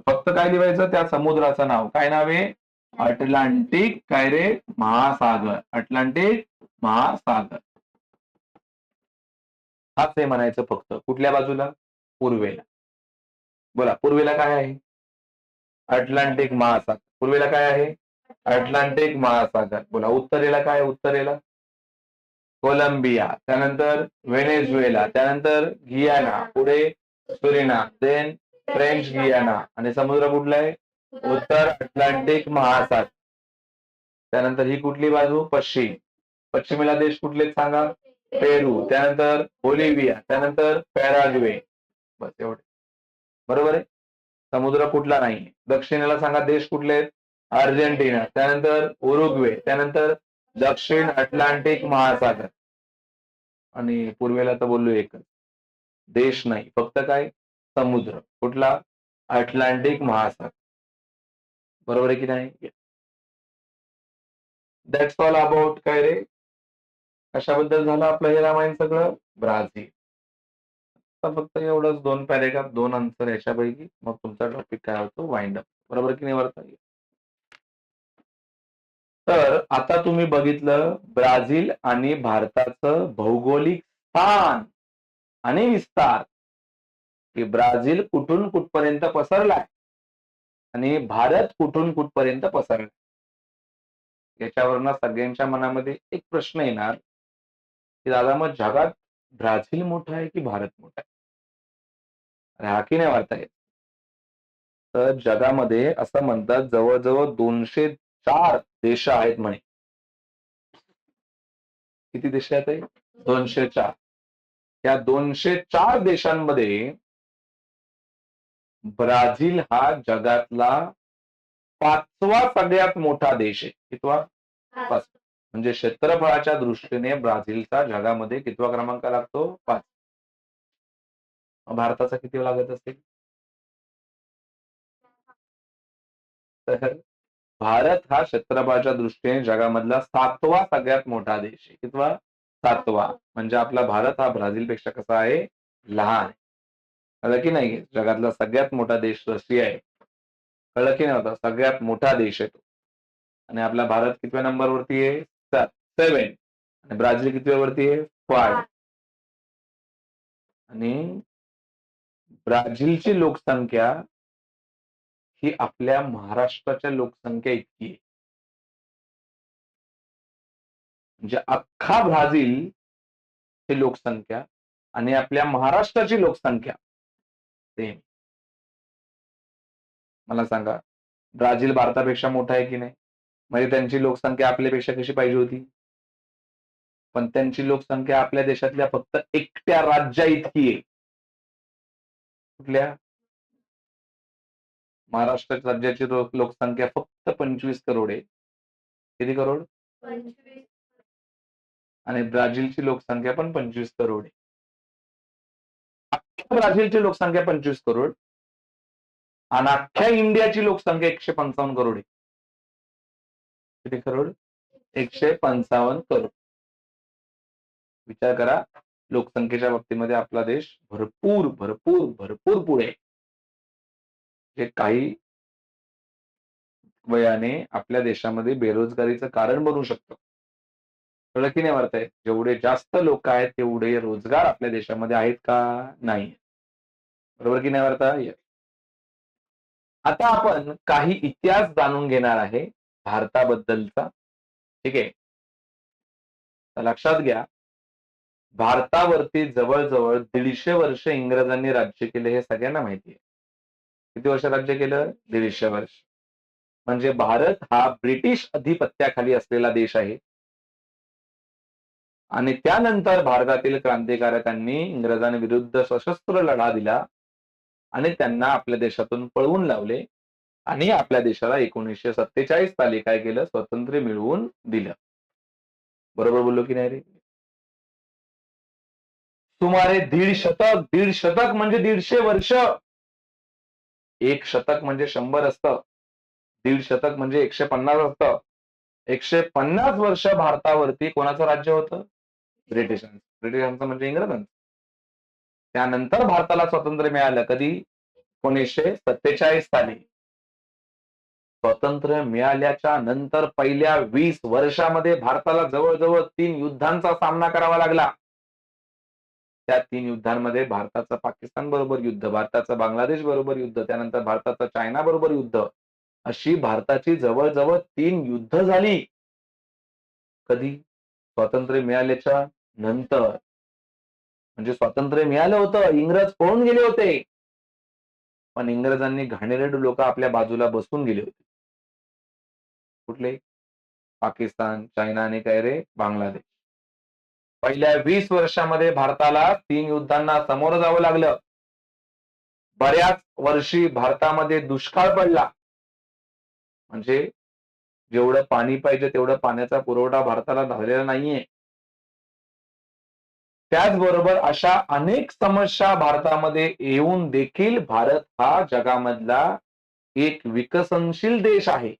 फक्त काय लिहायचं? त्या समुद्राचं नाव. काय नाव आहे? अटलांटिक. काय रे? महासागर. अटलांटिक महासागर. हाच आहे म्हणायचं फक्त. कुठल्या बाजूला? पूर्वेला. बोला, पूर्वेला काय आहे? अटलांटिक महासागर. पूर्वेला काय आहे? अटलांटिक महासागर. बोला, उत्तरेला काय? उत्तरेला कोलंबिया, त्यानंतर व्हेनेझुएला, त्यानंतर गियाना, पुढे सुरिनाम, देन फ्रेंच गियाना. आणि समुद्र कुठला आहे? उत्तर अटलांटिक महासागर. त्यानंतर ही कुठली बाजू? पश्चिम. पश्चिमेला देश कुठले सांगा? पेरू, त्यानंतर बोलिव्हिया, त्यानंतर पॅराग्वे. बस एवढे. बरोबर आहे? समुद्र कुठला नाही. दक्षिणेला सांगा देश कुठले आहेत? अर्जेंटिना, त्यानंतर उरुग्वे, त्यानंतर दक्षिण अटलांटिक महासागर. आणि पूर्वेला तर बोललो एकच देश नाही, फक्त काय? समुद्र. कुठला? अटलांटिक महासागर. बरोबर आहे की नाही? दॅट्स ऑल अबाउट काय रे? कशाबद्दल झालं आपलं हे रामायण सगळं? ब्राझील. फक्त एवढंच 2 पॅरेग्राफ, 2 आन्सर याच्यापैकी. मग तुमचा टॉपिक काय होतो? Wind up. बरोबर की नाही वार्ता? तर आता तुम्ही बघितलं ब्राझील आणि भारताचं भौगोलिक स्थान आणि विस्तार, की ब्राझील कुठून कुठपर्यंत पसरलाय आणि भारत कुठून कुठपर्यंत पसरलाय. याच्यावरनं सगळ्यांच्या मनामध्ये एक प्रश्न येणार की दादा मग जगात ब्राझील मोठा आहे की भारत मोठा आहे? अरे हा की नाही वार्ता येत? तर जगामध्ये असं म्हणतात जवळजवळ 204 देश आहेत म्हणे. किती देश आहेत? 204. या 204 देशांमध्ये ब्राझील हा जगातला 5वा सगळ्यात मोठा देश आहे. कितवा? 5. म्हणजे क्षेत्रफळाच्या दृष्टीने ब्राझीलचा जगामध्ये कितवा क्रमांक लागतो? 5. भारताचा किती लागत असेल? तर भारत हा क्षेत्रफळाच्या दृष्टीने जगामधला 7वा सगळ्यात मोठा देश आहे. कितवा? 7वा. म्हणजे आपला भारत हा ब्राझीलपेक्षा कसा आहे? लहान आहे. कळलं की नाही? जगातला सगळ्यात मोठा देश रशिया आहे. कळलं की नाही होता? सगळ्यात मोठा देश आहे तो. आणि आपला भारत कितव्या नंबरवरती आहे? 7. आणि ब्राझील कितव्या वरती आहे? 5. आणि ब्राझीलची लोकसंख्या ही आपल्या महाराष्ट्राच्या लोकसंख्या इतकी आहे. म्हणजे अख्खा ब्राझील ची लोकसंख्या आणि आपल्या महाराष्ट्राची लोकसंख्या सेम. मला सांगा, ब्राझील भारतापेक्षा मोठा आहे की नाही? म्हणजे त्यांची लोकसंख्या आपल्यापेक्षा कशी पाहिजे होती? पण त्यांची लोकसंख्या आपल्या देशातल्या फक्त एकट्या राज्या इतकी आहे. कुठल्या? महाराष्ट्र राज्याची लोकसंख्या फक्त 25 करोड आहे. किती करोड? 25. आणि ब्राझीलची लोकसंख्या पण 25 करोड आहे. अख्ख्या ब्राझीलची लोकसंख्या 25 करोड आणि अख्ख्या इंडियाची लोकसंख्या 155 करोड आहे. किती करोड? 155 करोड. विचार करा, लोकसंख्येच्या बाबतीमध्ये आपला देश भरपूर भरपूर भरपूर पुढे आहे. जे काही वयाने आपल्या देशामध्ये बेरोजगारीचं कारण बनू शकतं. कळलं की नाही वार्ताय? जेवढे जास्त लोक आहेत तेवढे रोजगार आपल्या देशामध्ये आहेत का? नाही. बरोबर की नाही वार्ता? आता आपण काही इतिहास जाणून घेणार आहे भारताबद्दलचा. ठीक आहे. तर लक्षात घ्या, भारतावरती जवळजवळ 150 वर्ष इंग्रजांनी राज्य केले हे सगळ्यांना माहिती आहे. किती वर्ष राज्य केलं? 150 वर्ष. म्हणजे भारत हा ब्रिटिश अधिपत्याखाली असलेला देश आहे. आणि त्यानंतर भारतातील क्रांतिकारकांनी इंग्रजांविरुद्ध सशस्त्र लढा दिला आणि त्यांना आपल्या देशातून पळवून लावले आणि आपल्या देशाला 1947 साली काय केलं? स्वातंत्र्य मिळवून दिलं. बरोबर बोललो की नाही रे? सुमारे दीड शतक म्हणजे 150 वर्ष. एक शतक म्हणजे 100 असतं. दीड शतक म्हणजे 150 असतं. 150 वर्ष भारतावरती कोणाचं राज्य होतं? ब्रिटिशांचं. ब्रिटिशांचं म्हणजे इंग्रजांचं. त्यानंतर भारताला स्वातंत्र्य मिळालं. कधी? 1947 साली. स्वातंत्र्य मिळाल्याच्या नंतर पहिल्या 20 वर्षामध्ये भारताला जवळजवळ 3 युद्धांचा सामना करावा लागला. त्या 3 युद्धांमध्ये भारताचं पाकिस्तान बरोबर युद्ध, भारताचं बांगलादेश बरोबर युद्ध, त्यानंतर भारताचं चायना बरोबर युद्ध, अशी भारताची जवळजवळ 3 युद्ध झाली. कधी? स्वातंत्र्य मिळाल्याच्या नंतर. म्हणजे स्वातंत्र्य मिळालं होतं, इंग्रज पळून गेले होते. पण इंग्रजांनी घाणेरडे लोक आपल्या बाजूला बसून गेले होते. कुठले? पाकिस्तान, चायना आणि काय रे? बांगलादेश. पहिल्या 20 वर्षामध्ये भारताला 3 युद्धांना सामोरं जावं लागलं. बऱ्याच वर्षी भारतामध्ये दुष्काळ पडला. म्हणजे जेवढं पाणी पाहिजे तेवढं पाण्याचा पुरवठा भारताला झालेला नाहीये. त्याचबरोबर अशा अनेक समस्या भारतामध्ये येऊन देखील भारत हा जगामधला एक विकसनशील देश आहे.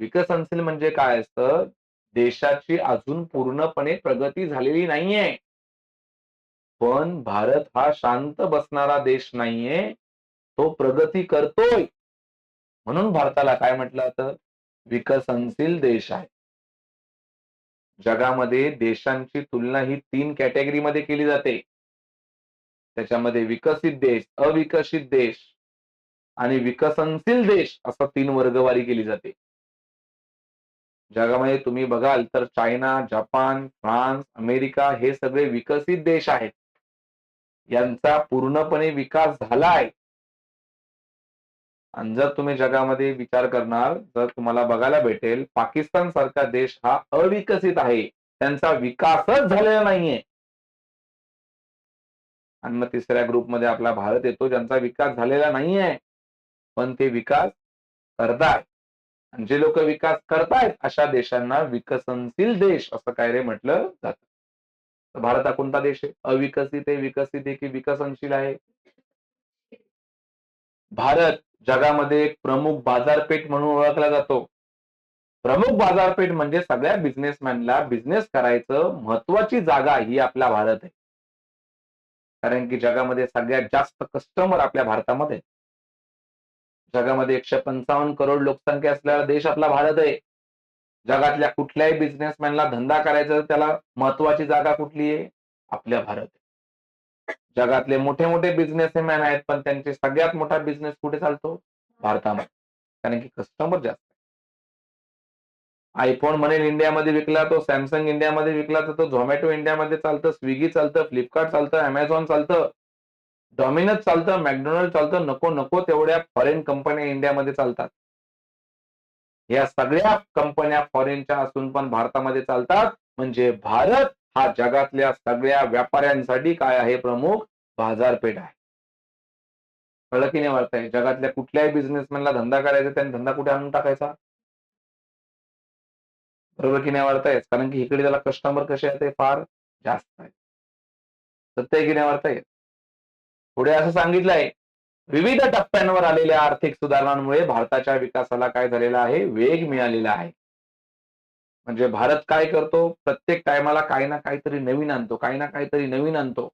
विकसनशील म्हणजे काय असतं? देशाची अजून पूर्णपणे प्रगती झालेली नाहीये. पण भारत हा शांत बसणारा देश नाहीये. तो प्रगती करतोय. म्हणून भारताला काय म्हटलं जातं? विकसनशील देश आहे. जगामध्ये देशांची तुलना ही 3 कॅटेगरीमध्ये केली जाते. त्याच्यामध्ये विकसित देश, अविकसित देश आणि विकसनशील देश असं 3 वर्गवारी केली जाते. जगामध्ये तुम्ही बघाल तर चायना, जपान, फ्रान्स, अमेरिका हे सगळे विकसित देश आहेत. यांचा पूर्णपणे विकास झालाय. आणि जर तुम्ही जगामध्ये विचार करणार, तर तुम्हाला बघायला भेटेल पाकिस्तान सारखा देश हा अविकसित आहे. त्यांचा विकासच झालेला नाहीये. आणि मग तिसऱ्या ग्रुपमध्ये आपला भारत येतो, ज्यांचा विकास झालेला नाहीये. पण ते विकास करतायत. आणि जे लोक विकास करतायत अशा देशांना विकसनशील देश असं काय रे म्हटलं जातं. तर भारत हा कोणता देश आहे? अविकसित आहे, विकसित आहे की विकसनशील आहे? भारत जगामध्ये एक प्रमुख बाजारपेठ म्हणून ओळखला जातो. प्रमुख बाजारपेठ म्हणजे सगळ्या बिझनेसमॅनला बिझनेस करायचं महत्वाची जागा ही आपला भारत आहे. कारण की जगामध्ये सगळ्यात जास्त कस्टमर आपल्या भारतामध्ये आहेत. जगामध्ये 155 करोड लोकसंख्या असलेला देश आपला भारत आहे. जगातल्या कुठल्याही बिझनेसमॅनला धंदा करायचा तर त्याला महत्वाची जागा कुठली आहे? आपल्या भारत आहे. जगातले मोठे-मोठे बिझनेसमॅन आहेत, पण त्यांचे सगळ्यात मोठा बिझनेस कुठे चालतो? भारतामध्ये. कारण की कस्टमर जास्त आहे. iPhone म्हणेल इंडियामध्ये विकला, तो Samsung इंडियामध्ये विकला, तर तो Zomato इंडियामध्ये चालतं, Swiggy चालतं, Flipkart चालतं, Amazon चालतं, Domino's चालतं, McDonald's चालतं. नको तेवढ्या फॉरेन कंपन्या इंडियामध्ये चालतात. या सगळ्या कंपन्या फॉरेनच्या असून पण भारतामध्ये चालतात. म्हणजे भारत हा जगातल्या सगळ्या व्यापाऱ्यांसाठी काय आहे? प्रमुख बाजारपेठ आहे. कळलं की नाही वार्ताय? जगातल्या कुठल्याही बिझनेसमॅनला धंदा करायचा, त्याने धंदा कुठे आणून टाकायचा? बरोबर की नाही वार्ताय? कारण की इकडे त्याला कस्टमर कसे आहेत? ते फार जास्त आहेत. सत्य आहे की नाही वार्ताय? पुढे असं सांगितलंय, विविध टप्प्यांवर आलेल्या आर्थिक सुधारणांमुळे भारताच्या विकासाला काय झालेला आहे? वेग मिळालेला आहे. म्हणजे भारत काय करतो? प्रत्येक टायमाला काही ना काहीतरी नवीन आणतो, काही ना काहीतरी नवीन आणतो.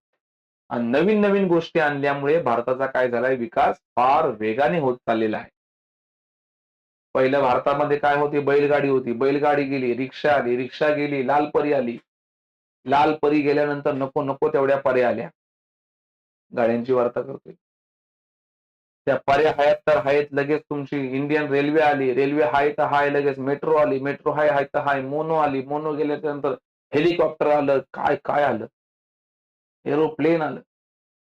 आणि नवीन-नवीन गोष्टी आणल्यामुळे भारताचा काय झालाय? विकास फार वेगाने होत चाललेला आहे. पहिलं भारतामध्ये काय होती? बैलगाडी होती. बैलगाडी गेली, रिक्षा आली, रिक्षा गेली, लाल परी आली. लाल परी गेल्यानंतर नको तेवढ्या पऱ्या आल्या. गाड्यांची वार्ता करतोय. त्या पर्या आहेत तर आहेत, लगेच तुमची इंडियन रेल्वे आली. रेल्वे हाय तर हाय, लगेच मेट्रो आली. मेट्रो हाय तर हाय. मोनो आली. मोनो गेल्याच्यानंतर हेलिकॉप्टर आलं. काय आलं? एरोप्लेन आलं.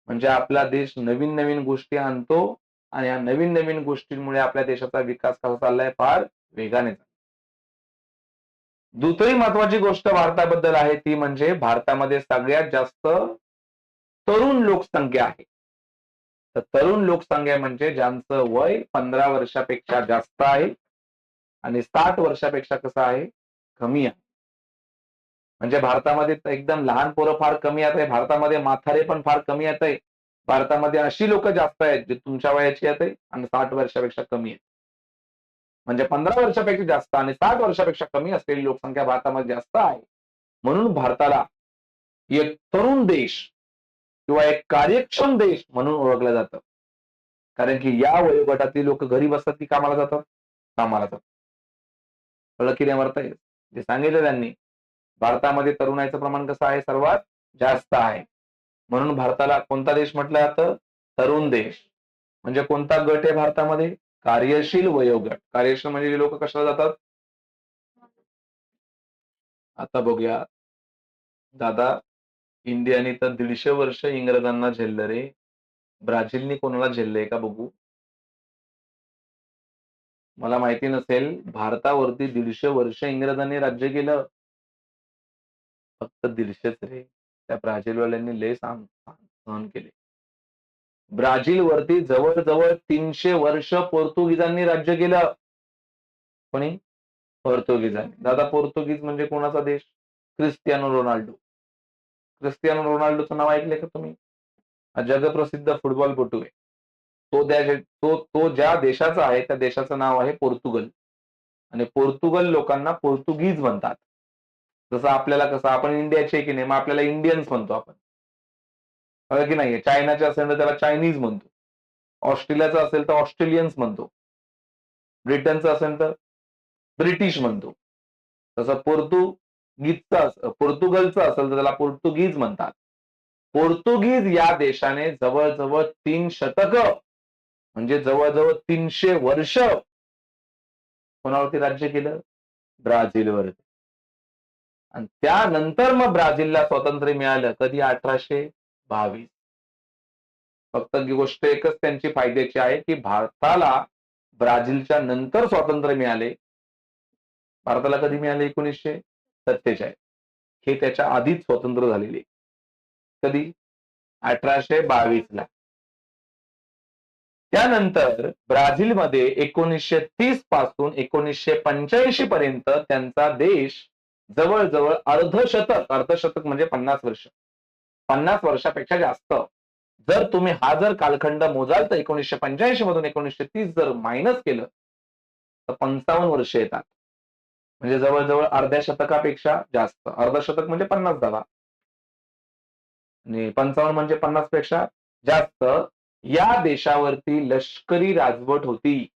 म्हणजे आपला देश नवीन-नवीन गोष्टी आणतो आणि या नवीन-नवीन गोष्टींमुळे आपल्या देशाचा विकास कसा चाललाय? फार वेगाने. दुसरी महत्वाची गोष्ट भारताबद्दल आहे ती म्हणजे भारतामध्ये सगळ्यात जास्त तरुण लोकसंख्या आहे. तर तरुण लोकसंख्या म्हणजे ज्यांचं वय 15 वर्षापेक्षा जास्त आहे आणि 60 वर्षापेक्षा कसं आहे? कमी आहे. म्हणजे भारतामध्ये एकदम लहान पोरं फार कमी आहेत. भारतामध्ये म्हातारे पण फार कमी आहेत. भारतामध्ये अशी लोकं जास्त आहेत, जे तुमच्या वयाची आहेत आणि 60 वर्षापेक्षा कमी आहेत. म्हणजे 15 वर्षापेक्षा जास्त आणि 60 वर्षापेक्षा कमी असलेली लोकसंख्या भारतामध्ये जास्त आहे. म्हणून भारताला एक तरुण देश किंवा एक कार्यक्षम देश म्हणून ओळखलं जातं. कारण की या वयोगटातली लोक घरी बसतात की कामाला जातात? कामाला जातात. कळलं की नाही वार्ताय? जे सांगितलं त्यांनी. भारतामध्ये तरुणाईचं प्रमाण कसं आहे? सर्वात जास्त आहे. म्हणून भारताला कोणता देश म्हटलं जातं? तरुण देश. म्हणजे कोणता गट आहे भारतामध्ये? कार्यशील वयोगट. कार्यशील म्हणजे लोक कशाला जातात? आता बघूया. दादा, इंडियाने तर 150 वर्ष इंग्रजांना झेललं रे. ब्राझीलने कोणाला झेललंय का बघू? मला माहिती नसेल, भारतावरती 150 वर्ष इंग्रजांनी राज्य केलं. फक्त 150च रे. त्या ब्राझीलवाल्यांनी लय सहन केले. ब्राझीलवरती जवळ-जवळ 300 वर्ष पोर्तुगीजांनी राज्य केलं. कोणी? पोर्तुगीजांनी. दादा, पोर्तुगीज म्हणजे कोणाचा देश? Cristiano Ronaldo. क्रिस्टियानो रोनाल्डोचं नाव ऐकलंय का तुम्ही? हा जगप्रसिद्ध फुटबॉलपटू आहे. तो ज्या देशाचा आहे त्या देशाचं नाव आहे पोर्तुगल. आणि पोर्तुगल लोकांना पोर्तुगीज म्हणतात. जसं आपल्याला कसं आपण इंडियाचे आहे की नाही, मग आपल्याला इंडियन्स म्हणतो आपण. कळलं की नाहीये? चायनाचे असेल तर त्याला चायनीज म्हणतो. ऑस्ट्रेलियाचं असेल तर ऑस्ट्रेलियन्स म्हणतो. ब्रिटनचं असेल तर ब्रिटिश म्हणतो. तसं पोर्तुगलचं असेल तर त्याला पोर्तुगीज म्हणतात. पोर्तुगीज या देशाने जवळ-जवळ 3 शतकं म्हणजे जवळ-जवळ 300 वर्ष कोणावरती राज्य केलं? ब्राझीलवरती. आणि त्यानंतर मग ब्राझीलला स्वातंत्र्य मिळालं. कधी? 1822. फक्त गोष्ट एकच त्यांची फायद्याची आहे, की भारताला ब्राझीलच्या नंतर स्वातंत्र्य मिळाले. भारताला कधी मिळाले? 1947. हे त्याच्या आधीच स्वतंत्र झालेले. कधी? 1822 ला. त्यानंतर ब्राझीलमध्ये 1930 पासून 1985 पर्यंत त्यांचा देश जवळ-जवळ अर्धशतक म्हणजे 50 वर्ष. 50 वर्षापेक्षा जास्त. जर तुम्ही हा कालखंड मोजाल तर 1985 मधून 1930 जर मायनस केलं तर 55 वर्ष येतात. म्हणजे जवळ-जवळ अर्ध्या शतकापेक्षा जास्त. अर्धशतक म्हणजे 50 धरा आणि 55 म्हणजे 50 पेक्षा जास्त या देशावरती लष्करी राजवट होती.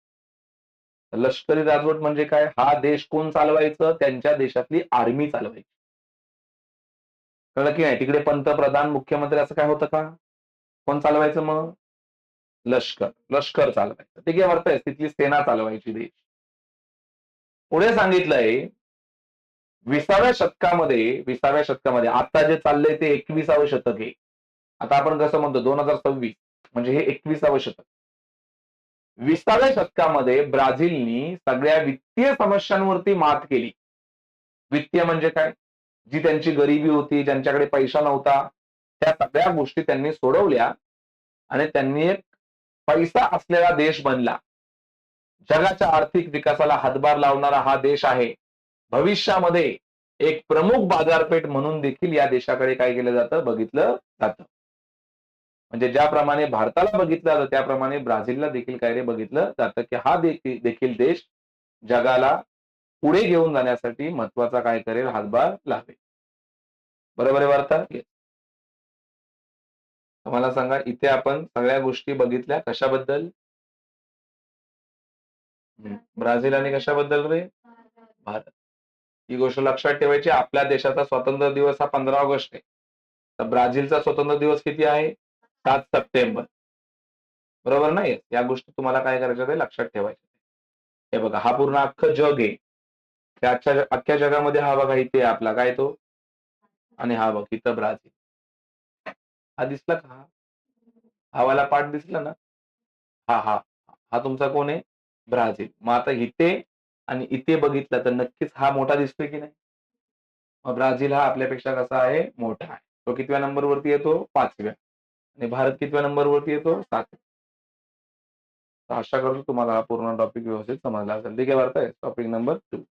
लष्करी राजवट म्हणजे काय? हा देश कोण चालवायचं? त्यांच्या देशातली आर्मी चालवायची. कळलं की नाही? तिकडे पंतप्रधान, मुख्यमंत्री असं काय होतं का? कोण चालवायचं मग? लष्कर चालवायचं. ते काय अर्थ आहे? तिथली सेना चालवायची देश. पुढे सांगितलंय 20व्या शतकामध्ये आता जे चाललंय ते 21वं शतक आहे. आता आपण कसं म्हणतो 2026 म्हणजे हे 21वं शतक. 20व्या शतकामध्ये ब्राझीलनी सगळ्या वित्तीय समस्यांवरती मात केली. वित्तीय म्हणजे काय? जी त्यांची गरिबी होती, ज्यांच्याकडे पैसा नव्हता, त्या सगळ्या गोष्टी त्यांनी सोडवल्या आणि त्यांनी एक पैसा असलेला देश बनला. जगाच्या आर्थिक विकासाला हातभार लावणारा हा देश आहे. भविष्यामध्ये एक प्रमुख बाजारपेठ म्हणून देखील या देशाकडे काय केलं जातं? बघितलं जातं. म्हणजे ज्याप्रमाणे भारताला बघितलं जातं त्याप्रमाणे ब्राझीलला देखील काय बघितलं जातं की हा देखील देश जगाला पुढे घेऊन जाण्यासाठी महत्वाचा काय करेल? हातभार लावेल. बरोबर आहे वार्ता? मला सांगा इथे आपण सगळ्या गोष्टी बघितल्या कशाबद्दल? ब्राझील आणि कशाबद्दल रे? भारत. ही गोष्ट लक्षात ठेवायची. आपल्या देशाचा स्वातंत्र्य दिवस हा 15 ऑगस्ट आहे. तर ब्राझीलचा स्वातंत्र्य दिवस किती आहे? 7 सप्टेंबर. बरोबर नाही? या गोष्टी तुम्हाला काय करायच्या ते लक्षात ठेवायच्या. हे बघा हा पूर्ण अख्खं जग आहे. त्या अख्ख्या जगामध्ये हा बघा इथे आपला काय तो आणि हा बघ इथं ब्राझील. हा दिसला का? हा वाला पार्ट दिसला ना? हा तुमचा कोण आहे? ब्राझील. मग आता इथे आणि इथे बघितलं तर नक्कीच हा मोठा दिसतोय की नाही? मग ब्राझील हा आपल्यापेक्षा कसा आहे? मोठा आहे. तो कितव्या नंबरवरती येतो? 5व्या. आणि भारत कितव्या नंबरवरती येतो? 7व्या. आशा करतो तुम्हाला हा पूर्ण टॉपिक व्यवस्थित समजला असेल. ठीक आहे वार्ता आहे टॉपिक नंबर 2.